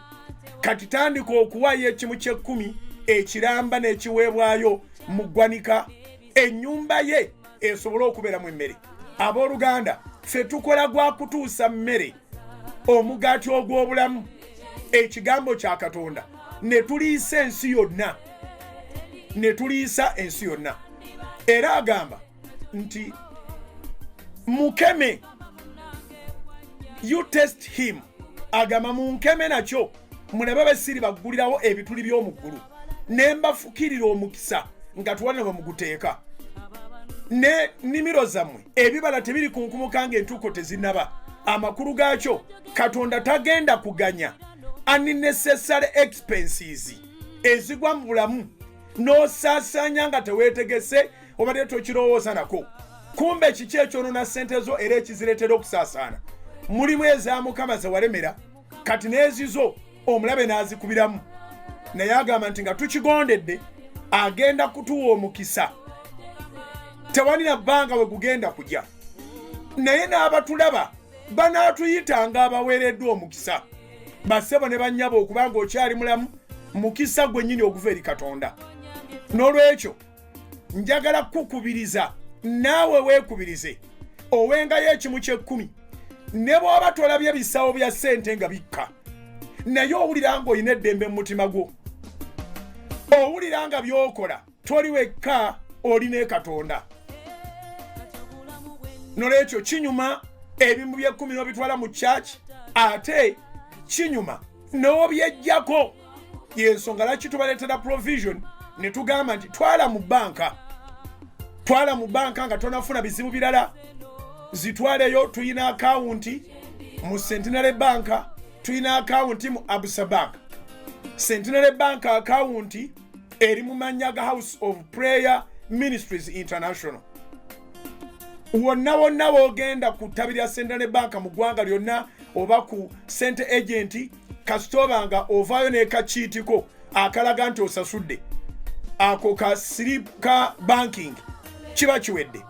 kati tandika okuwaayo ekimu ky'ekkumi ekiramba n'ekiweebwayo mu ggwanika ennyumba ye esobole okubeeramu emmere. Abooluganda ffe tukola gwa kutuusa mmere omugaati ogw'obulamu ekigambo kya Katonda ne tuliisa ensi yonna era agamba nti mukeme, you test him, agamba munkeme nakyo mulabe besiri baggulirawo ebituli by'omu ggulu ne mbafukirira omukisa nga tuwana bwe muguteeka ne nnimiro zammwe ebibala tebiri kunkumuka ng'entuuko tezinnaba. Amakulu gaakyo Katonda tagenda kuganya unnecessary expenses ezigwa mu bulamu n'osaasaanya nga teweetegese obadde tokirowooza nako. Kumbe kiki ekyonona ssente zo era ekizireetera okusaasaana? Mulimu eza Mukama ze walemera kati n'ezizo omulabe n'azikubiramu naye agamba nti nga tukigondedde agenda kutuwa omukisa tewanina bbanga we gugenda kujja naye n'abatulaba banaatuyitanga abaweereddwa omukisa bassebo ne bannyabo okubanga okyali mulamu mukisa gwennyini oguva eri Katonda. N'olwekyo njagala kukubiriza naawe weekubirize owengayo ekimu ky'ekkumi ne bw'oba tolabye bisawo bya ssente nga bikka naye owulira nga olina eddembe mu mutima gwo, owulira nga by'okola toli wekka olina Katonda. N'olwekyo kinyuma ebimu by'ekkumi n'obitwala mu church ate kinyuma n'obyeggyako. Y'ensonga lwaki tubaleetera provision ne tugamba nti twala mu banka nga tonafuna bizibu birala zitwaleyo. Tuyina akawunti mu Centenary Bank, tuyina akawunti mu Absa Bank. Centenary Bank akawunti eri mu mannya ga House of Prayer Ministries International. Wonna wogenda ku ttabi lya Centenary Bank mu ggwanga lyonna oba ku Center Agent kasitoba nga ovaayo n'ekakiitiko akalaga nti osasudde ako ka slip ka banking kiba kiwedde.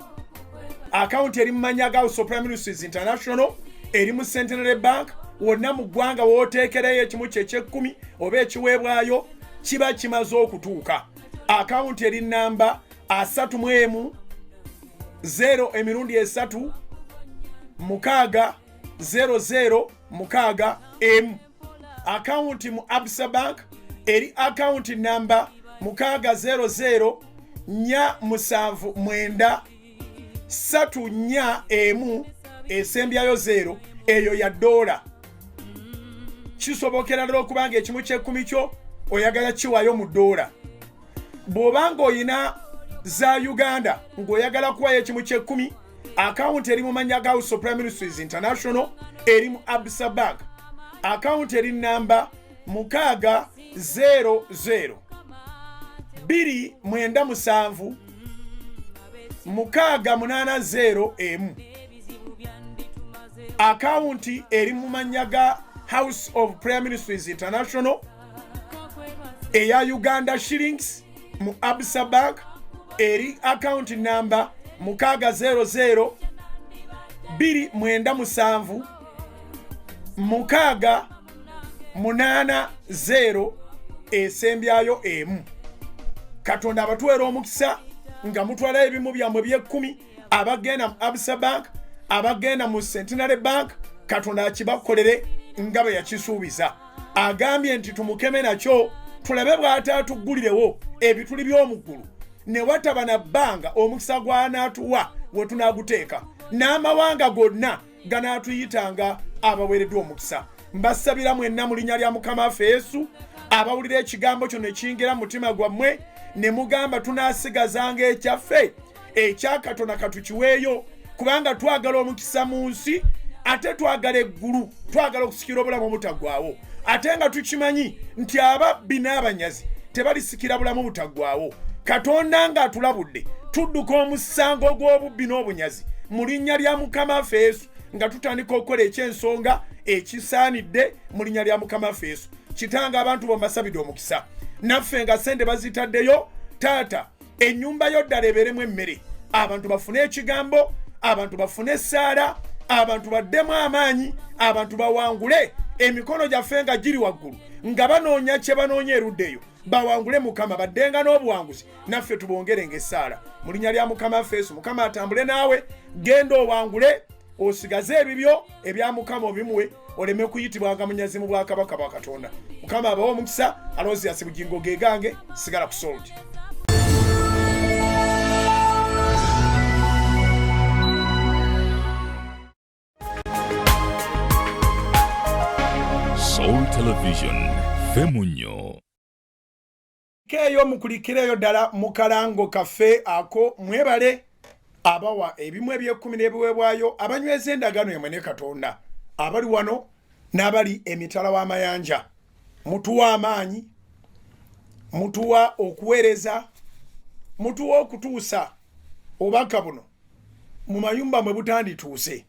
Akawunti eri mu mannya ga House of Prayer Ministries International eri mu Centenary Bank. Wonna mu ggwanga wooteekereyo ekimu kye ky'ekkumi oba ekiweebwayo kiba kimaze okutuuka. Akawunti eri namba 31 0 6 00 6 Akawunti mu Absa Bank eri akawunti namba 600 479 341 esembyayo 0 eyo ya $. Kisobokera ddala okubanga ekimu ky'ekkumi kyo oyagala kiwayo mu $. Bw'obanga oyina za Uganda ng'oyagala kuwayo ekimu ky'ekkumi, akawunti eri mu mannya ga House of Prayer Ministries International eri mu Absa Bank. Akawunti eri namba 600 297 680 Akawunti eri mu mannya ga House of Prayer Ministries International eya Uganda shillings mu Absa Bank eri akawunti namba 600 297 680 esembyayo emu. Katonda abatuwera omukisa nga mutwala ebimu byammwe bye10 abagenda mu Absa Bank, abagenda mu Centenary Bank, Katonda akibakolere nga bwe yakisuubiza. Agambye nti tumukeme nakyo tulabe bw'ataatuggulirewo ebituli by'omuggulu ne wataba na bbanga omukisa gw'anaatuwa we tunaaguteeka n'amawanga gonna ganaatuyitanga abaweereddwa omukisa. Mbasabira mwenna mu linnya lya Mukama waffe Yesu abawulira ekigambo kyo ne kiyingira mu mutima gwammwe ne mugamba tunaasigazanga ekyaffe ekya Katonda katukiweeyo, kubanga twagala omukisa mu nsi ate twagala eggulu, twagala okusikira obulamu obutaggwaawo, ate nga tukimanyi nti ababbi n'abanyazi tebalisikira bulamu butaggwaawo. Katonda nga atulabudde tudduka omusango gw'obubbi n'obunyazi mu linnya lya Mukama waffe Yesu nga tutandika okukola ekyensonga ekisaanidde mu linnya lya Mukama waffe Yesu. Kitanga abantu bombasabidde omukisa naffe nga sente bazitaddeyo. Taata, ennyumba yo ddala ebeeremu emmere, abantu bafune ekigambo, abantu bafune essaala, abantu baddemu amaanyi, abantu bawangule, emikono gyaffe nga giri waggulu nga banoonya kye banoonya erudda eyo, bawangule Mukama baddenga n'obuwanguzi, naffe tubongerenga essaala mu linnya lya Mukama waffe Yesu. Mukama atambule naawe, genda owangule, osigaze ebibyo ebya Mukama obimuwe, oleme kuyitibwanga munyazi mu bwakabaka bwa Katonda. Mukama abawo omukisa, aloozi yasi bugingo gegange, sigala ku Salt. Soul Television Femunyo. Keyo mukulikireyo ddala mu kalango kaffe ako mwebale abawa ebimu eby'ekumi n'ebiweebwayo abanyweza endagaano yamwe ne Katonda abali wano n'abali emitala w'amayanja. Mutuwa amaanyi, mutuwa okuweereza, mutuwa okutuusa obubaka buno mu mayumba mwe butandituuse,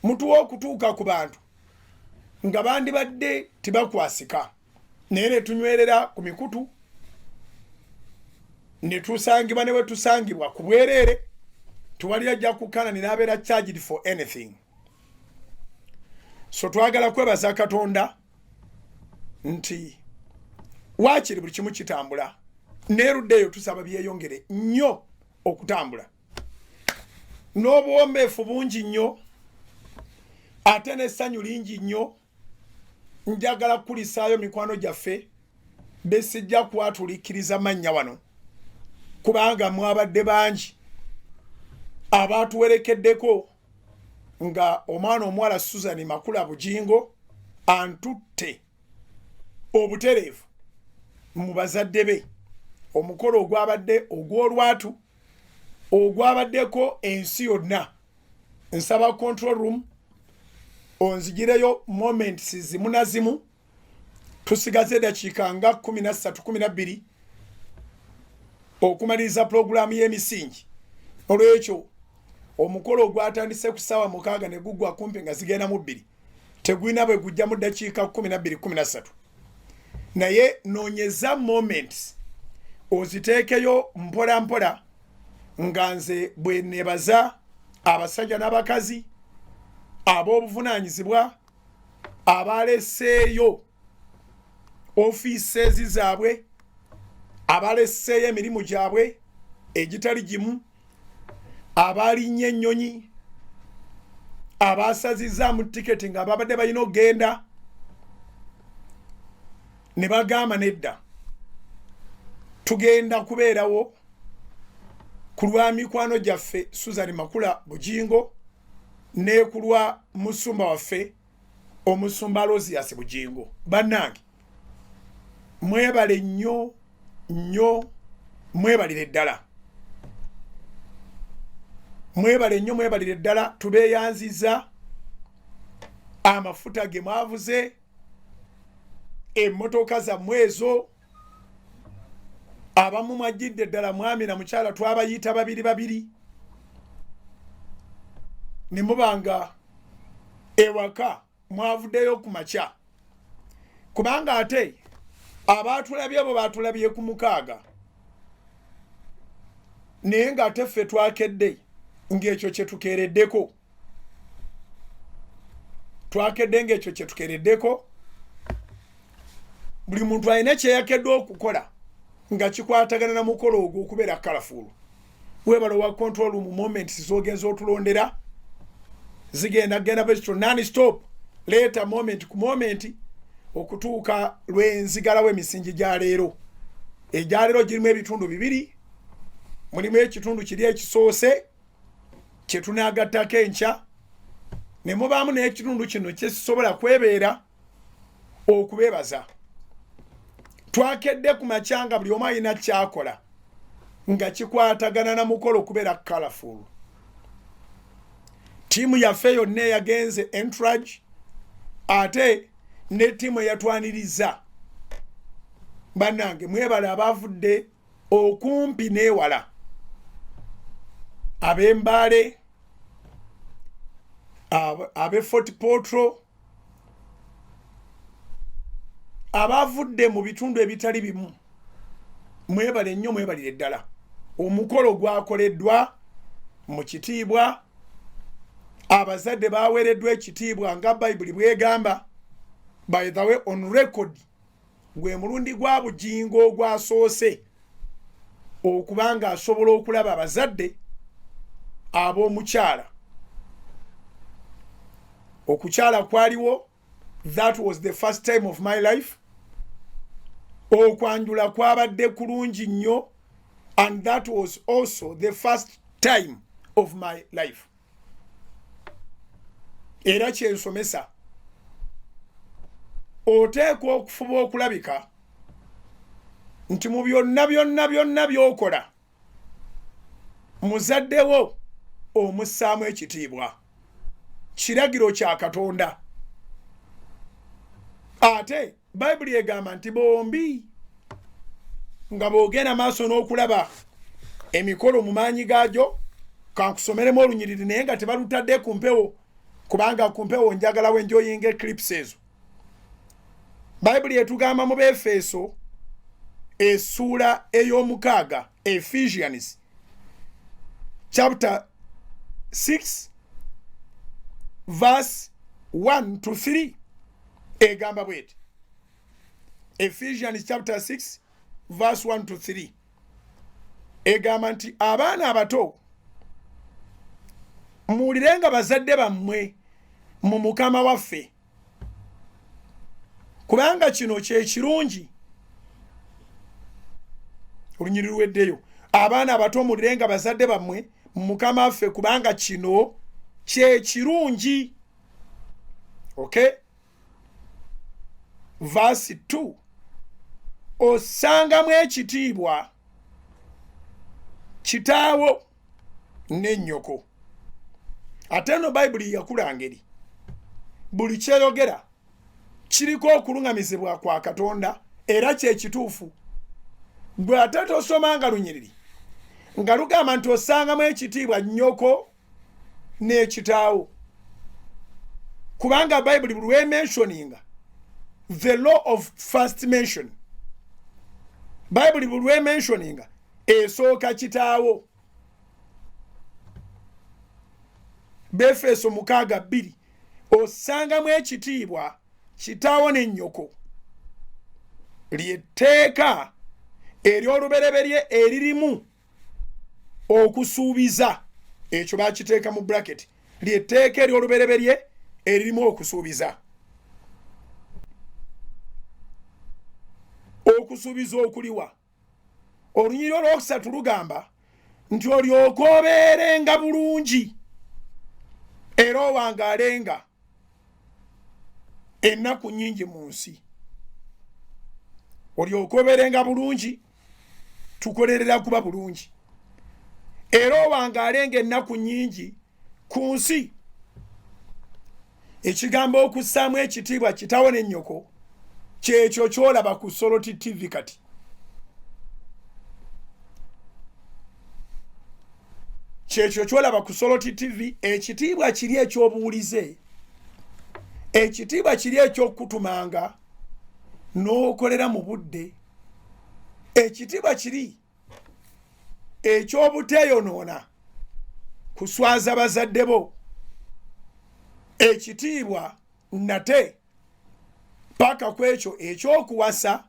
mutuwa okutuuka ku bantu nga bandibadde tibakwasika naye ne tunywerera ku mikutu ne tusangibwa ne we tusangibwa ku bwereere, tuwali ajja kukana n'abeera charged for anything. So twagala kwebaza Katonda nti waakiri buli kimu kitambula, n'erudda eyo tusaba byeyongere nnyo okutambula n'obuwombeefu bungi nnyo ate n'essanyu lingi nnyo. Njagala kulisaayo mikwano gyaffe besijja kwatulikiriza mannya wano kubanga mwabadde bangi abaatuwerekeddeko nga omwana omuwala Susan Makula Bugingo antutte obutereevu mu bazadde be, omukolo ogwabadde ogw'olwatu ogwabaddeko ensi yonna. Nsaba control room onzigireyo moments zimu na zimu, tusigaze dakiika nga 13-12 okumaliriza pulogulaamu y'emisingi. Olwekyo omukolo gwatandise ku ssaawa 6 ne guggwa kumpi nga zigenda mu 2 tegulina bwe gujja mu dakiika 12-13, naye noonyeza moments oziteekeyo mpola mpola nga nze bwe nebaza abasajja n'abakazi ab'obuvunaanyizibwa abaleseeyo ofiiseezi zaabwe, abaleseeyo emirimu gyabwe egitali gimu, abalinnye ennyonyi, abasazizaamu tiketi nga babadde balina okgenda ne bagamba nedda tugenda kubeerawo ku lwa mikwano gyaffe Susan Makula Bugingo ne ku lwa musumba waffe omusumba Alozias Bugingo. Bannange mwebale nnyo nnyo, mwebalire ddala, mwebale nnyo, mwebalire ddala. Tubeeyanziza amafuta ge mwavuze, emmotoka zammwe ezo, abamu mwajjidde ddala mwami na mukyala twabayita babiri ne mubanga ewaka mwavuddeyo ku makya, kubanga ate abaatulabye bo baatulabye ku 6 naye ng'ate ffe twakedde ng'ekyo kye tukeereddeko, twakedde ng'ekyo kye tukeereddeko. buli muntu alina kyeyakedde okukola nga kikwatagana na mukolo ogwo okubeera colorful. Webalo wa control room moments zogenza otulondera zigenda bestro non stop later moment ku moment okutuuka lwenzigalawo emisingi gya leero. Egya leero girimu ebitundu bibiri, mulimu ekitundu kiri ekisoose kye tunaagattako enkya, ne mubaamu n'ekitundu kino kyekisobola kwebeera okubeebaza. Twakedde ku makyanga buli omu alina kyakola nga kikwatagana na mukolo okubeera colorful. Tiimu yaffe yonna yagenze entourage ate ne tiimu eyatwaniriza. Bannange mwebale abavudde okumpi n'ewala, ab'Embale, ab'e Fort Portal, abavudde mu bitundu ebitali bimu, mwebale nnyo, mwebalire ddala. Omukolo gwakoleddwa mu kitiibwa, abazadde baweereddwa ekitiibwa nga Bayibuli bwegamba. By the way, on record, gwe mulundi gwa bujingo ogwasoose okubanga asobola okulaba abazadde ab'omukyala. Okukyala kwaliwo, that was the first time of my life. Okwanjula kwabadde kulungi nnyo, and that was also the first time of my life. Era kyensomesa oteekwa okufuba okulabika nti mu byonna by'okola muzaddewo omussaamu ekitiibwa. Kiragiro kya Katonda. Ate Bayibuli egamba nti bombi nga boogenda maaso n'okulaba emikolo mu maanyi gaagyo, kankusomeremu olunyiriri naye nga tebalutadde ku mpewo, kubanga ku mpewo njagalawo enjoyinga eclipse ezo. Bayibuli etugamba mu Befeso essuula ey'omukaaga, Ephesians chapter 6 verse 1 to 3 egamba bweti. Ephesians chapter 6 verse 1 to 3 egamba nti abaana abato muwulirenga bazadde bammwe mu Mukama waffe, kubanga kino kye kirungi. Olunyiriri lweddeyo, abaana abato muwulirenga bazadde bammwe mu Mukama waffe, kubanga kino kye kirungi. Okay? Verse 2, osangamu ekitiibwa kitaawo ne nnyoko. Ate no Bayibuli yakula ngeri, buli kyeyogera kiriko okulungamizibwa kwa Katonda era kye kituufu. Gwe ate tosomanga lunyiriri nga lugamba nti osangamu ekitiibwa nnyoko n'ekitaawo, kubanga Bayibuli buli lwementioninga the law of first mention, Bayibuli buli lwementioninga esooka kitaawo. Befeso 6:2 osangamu ekitiibwa kitaawo ne nnyoko, lyetteeka ery'olubereberye eririmu okusuubiza. Ekyo bakiteeka mu bracket, lyetteeka ery'olubereberye eririmu okusuubiza. Okusuubiza okuliwa. Olunyiriri olwokusatu lugamba nti olyoke obeerenga bulungi era owangaalenga ennaku nnyingi mu nsi. Olyoke obeerenga bulungi, tukolerera kuba bulungi, era owangaalenga ennaku nnyingi ku nsi. Ekigambo okussaamu ekitiibwa kitaawo ne nnyoko kyekyo kyolaba ku Soloti TV kati. Kyekyo kyolaba ku Soloti TV. Ekitiibwa kiri ekyobuwulize, ekitiibwa kiri ekyokutumanga n'okolera mu budde, ekitiibwa kiri ekyobuteeyonoona kuswaza bazadde bo, ekitiibwa nate paka kwekyo ekyokuwasa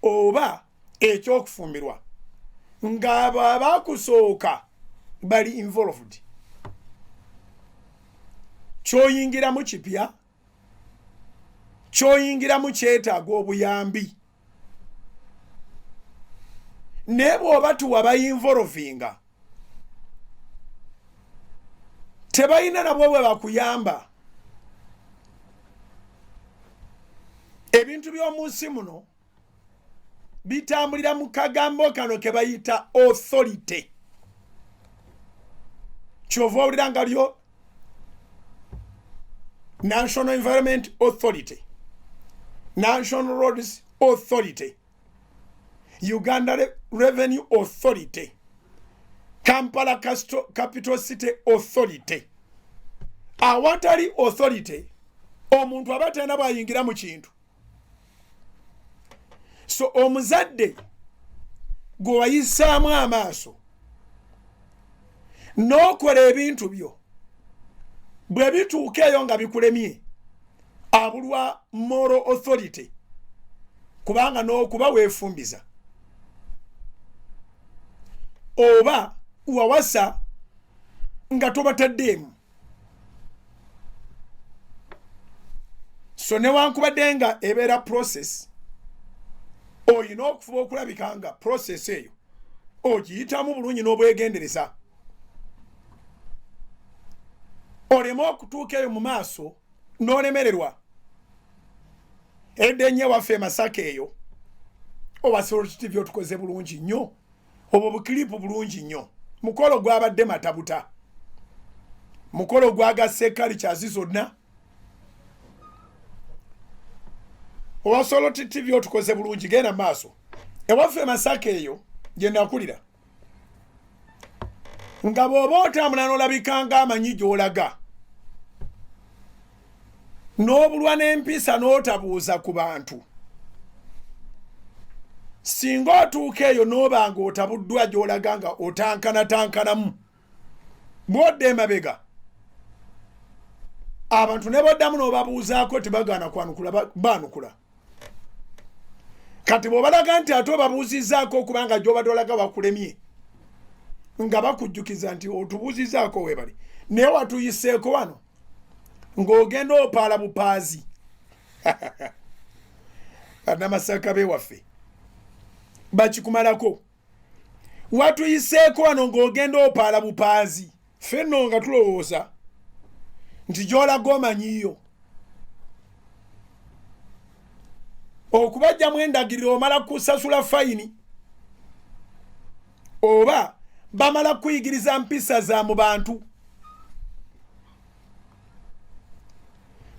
oba ekyokufumbirwa ng'abo abakusooka bali involved. Kyoyingiramu kipya, kyoyingiramu kyetaaga obuyambi. Ne bw'oba tuwa bayinvolvinga tebalina nabwo bwe bakuyamba. Ebintu by'omu nsi muno bitambulira mu kagambo kano ke bayita authority. Kyova owulira nga lyo National Environment Authority, National Roads Authority, Uganda Revenue Authority, Kampala Capital City Authority. Awatali authority omuntu aba talina bwayingira mu kintu. So omuzadde gwe wayisaamu amaaso n'okola ebintu byo bwe bituuka eyo nga bikulemye abulwa moral authority kubanga n'okuba weefumbiza oba wawasa nga tobataddeemu. So newankubadde nga ebeera process oyina okufuba okulabika nga process eyo ogiyitamu bulungi n'obwegendereza olema okutuuka eyo mu maaso n'olemererwa. Edde nnyo waffe Masaka eyo oba Sorority TV otukoze bulungi nnyo, obwo bukilipu bulungi nnyo. Mukolo gwabadde matabuta, mukolo gwagasse cultures zonna. Owa Sorority TV otukoze bulungi, genda maaso. Ewaffe Masaka eyo gye nakulira nga bw'oba otambula n'olabika ng'amanyi gy'olaga n'obulwa n'empisa n'otabuuza ku bantu, singa otuuka eyo n'oba nga otabuddwa gy'olaga nga otankanamu bw'odda emabega abantu ne boddamu n'obabuuzaako tebagaana kwanukula baanukula. Kati bw'obalaga nti ate obabuuzizzaako okubanga gy'obadde olaga bakulemye nga bakujjukiza nti otubuuzizzaako weebali naye watuyiseeko wano ng'ogenda opaala bupaazi. Bannamasaka beewaffe bakikumalako, watuyiseeko wano ng'ogenda opaala bupaazi. Ffe nno nga tulowooza nti gy'olaga omanyiyo. Okubajjamu endagiriro omala kusasula fayini oba bamala kuyigiriza mpisa za mu bantu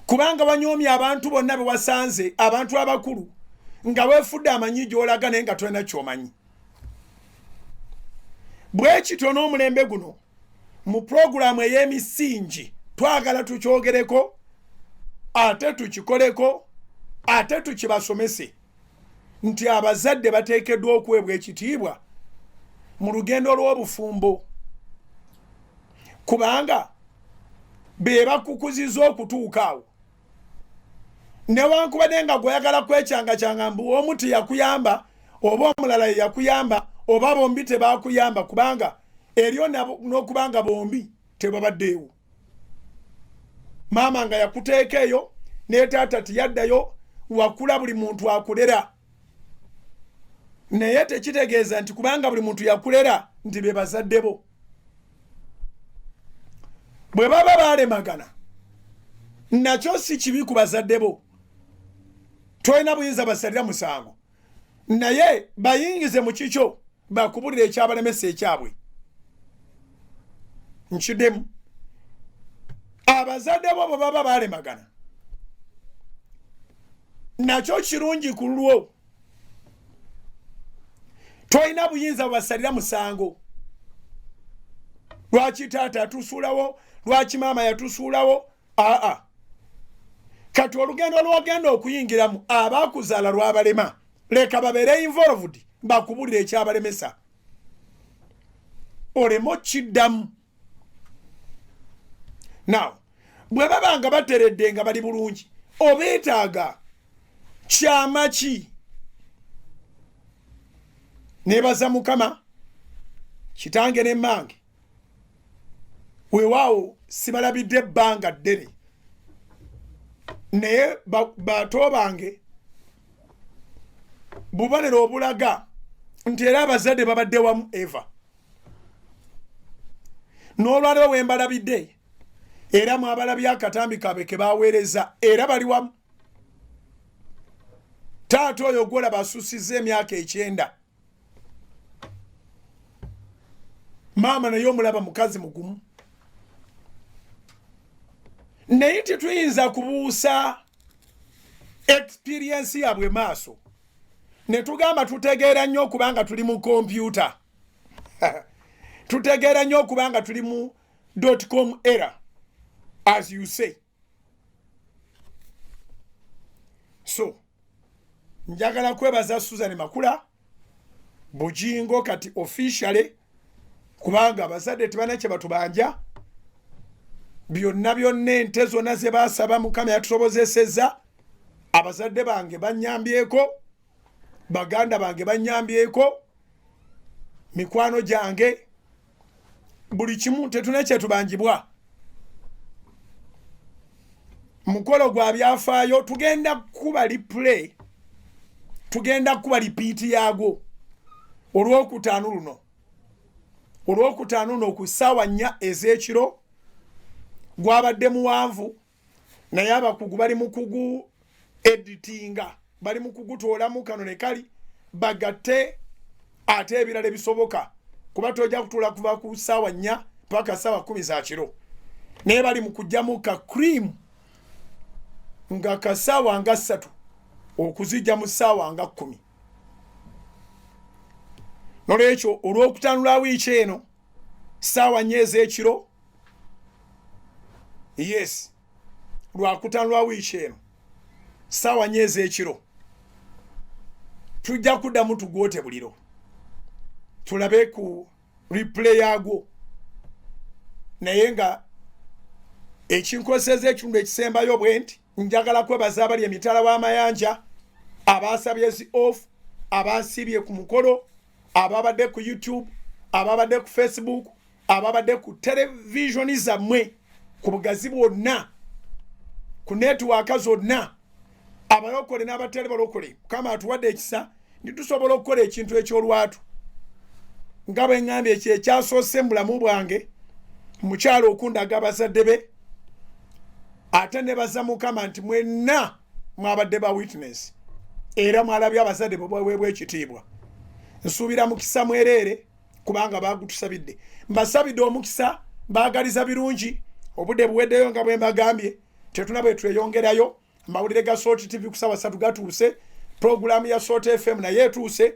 kubanga wanyoomye abantu bonna be wasanze, abantu abakulu nga weefudde amanyi gy'olaga naye nga tolina ky'omanyi. Bwe kityo n'omulembe guno mu puroguramu ey'emisingi twagala tukyogereko ate tukikoleko ate tukibasomese nti abazadde bateekeddwa okuweebwa ekitiibwa mu lugendo lw'obufumbo kubanga be bakukuzizza okutuuka awo. Newankubadde nga gweyagala kwekyanga mbu omu teyakuyamba oba omulala yakuyamba oba bombi tebakuyamba kubanga eryo n'okubanga bombi tebabaddeewo. Maama nga yakuteeka eyo ne taata tiyaddayo, wakula buli muntu akulera. Naye tekitegeeza nti kubanga buli muntu yakulera nti be bazadde bo. Bwe baba baalemagana nakyo si kibi ku bazadde bo, tolina buyinza basalira musango, naye bayingize mu kikyo bakubulira ekyabalemesa ekyabwe. Nkiddemu abazadde bo bwe baba baalemagana nakyo kirungi ku lwo, tolina buyinza basalira musango. Lwaki taata yatusuulawo, lwaki maama yatusuulawo? Kati olugendo lwogenda okuyingiramu abakuzaala lwabalema, leka babeere involved bakubulira ekyabalemesa olemo kiddamu. Now bwe baba nga bateredde nga bali bulungi obeetaaga kyama ki nebaza mukama kitange ne mmange weewaawo sibalabidde ebbanga ddene naye bato bange bubonero obulaga nti era abazadde babadde wamu eva n'olwaliro we mbalabidde era mwabalabye akatambi kaabwe ke baweereza era bali wamu taata oyo gwolaba asuusizza emyaka 9 maama naye omulaba mukazi mugumu naye tetuyinza kubuusa experience yabwe maaso ne tugamba tutegeera nnyo okubanga tuli mu kompyuta tutegeera nnyo okubanga tuli mu .com era as you say. So njagala kwebaza Susan Makula Bujingo kati officially kubanga abazadde tebana kye batubanja byonna byonna ente zonna ze basaba mukama yatusobozesezza abazadde bange banyambyeko baganda bange banyambyeko mikwano gyange buli kimu tetuna kye tubanjibwa mukolo gwa byafaayo tugenda kuba replay tugenda kuba repeat yago olwokutaano luno ku ssaawa 4 ez'ekiro gwabadde muwanvu naye abakugu bali mukugu editinga bali mukugutoolamu kano ne kali bagatte ate ebirala ebisoboka kuba tojja kutuula kuva ku ssaawa 4 paka ssaawa 10 za kiro naye bali mukujjamu ka cream nga kasaawa nga 3 okuzijja mu ssaawa nga 10 nolwekyo olw'okutanula wiiki eno ssaawa 4 ez'ekiro yes lwakutanulwa wiiki eno ssaawa 4 ez'ekiro tujja kuddamu tugwote buliro tulabe ku replay yagwo naye nga ekinkozesa ekitundu ekisembayo bwe nti njagala kwebaza abali emitala w'amayanja abasabye zi off abasibye ku mukolo ababadde ku YouTube ababadde ku Facebook ababadde ku televisioni zammwe ku bugazi bwonna ku network zonna abalokole n'abatali balokole kama atuwadde ekisa nitusobola okukola ekintu eky'olwatu nga bwe ngambye ekyasoose mu bulamu bwange mukyalo okundaga abazadde be ate ne baza mukama nti mwenna mwabadde ba witness era mwalabye abazadde bweweebwa ekitiibwa nsuubira mukisa mwereere kubanga bagutusabidde mbasabidde omukisa baagaliza birungi obudde buweddeyo nga bwe mbagambye tetuna bwe tweyongerayo amawulire ga Salt TV ku ssaawa 3 gatuuse programu ya Salt FM naye etuuse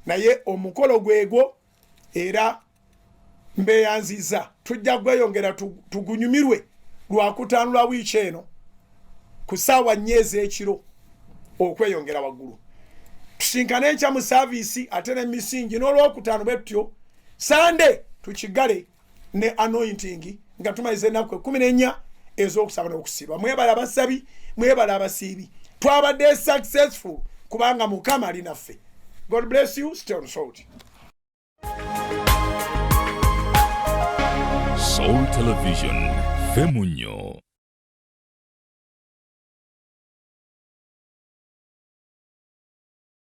naye omukolo gwegwo era mbeyanziza tujja gweyongera tugunyumirwe lwakutaanula wiiki eno ku ssaawa 4 ez'ekiro okweyongera waggulu tusinkane enkya mu saavisi ate ne misingi n'olwokutaano bwetutyo sande tukigale ne anointing nga tumalize ennaku 14 ez'okusaba n'okusiiba mwebala abasabi mwebala abasiibi twabadde successful kubanga mukama ali naffe. God bless you. Stay on Salt. Soul Television, Femunyo.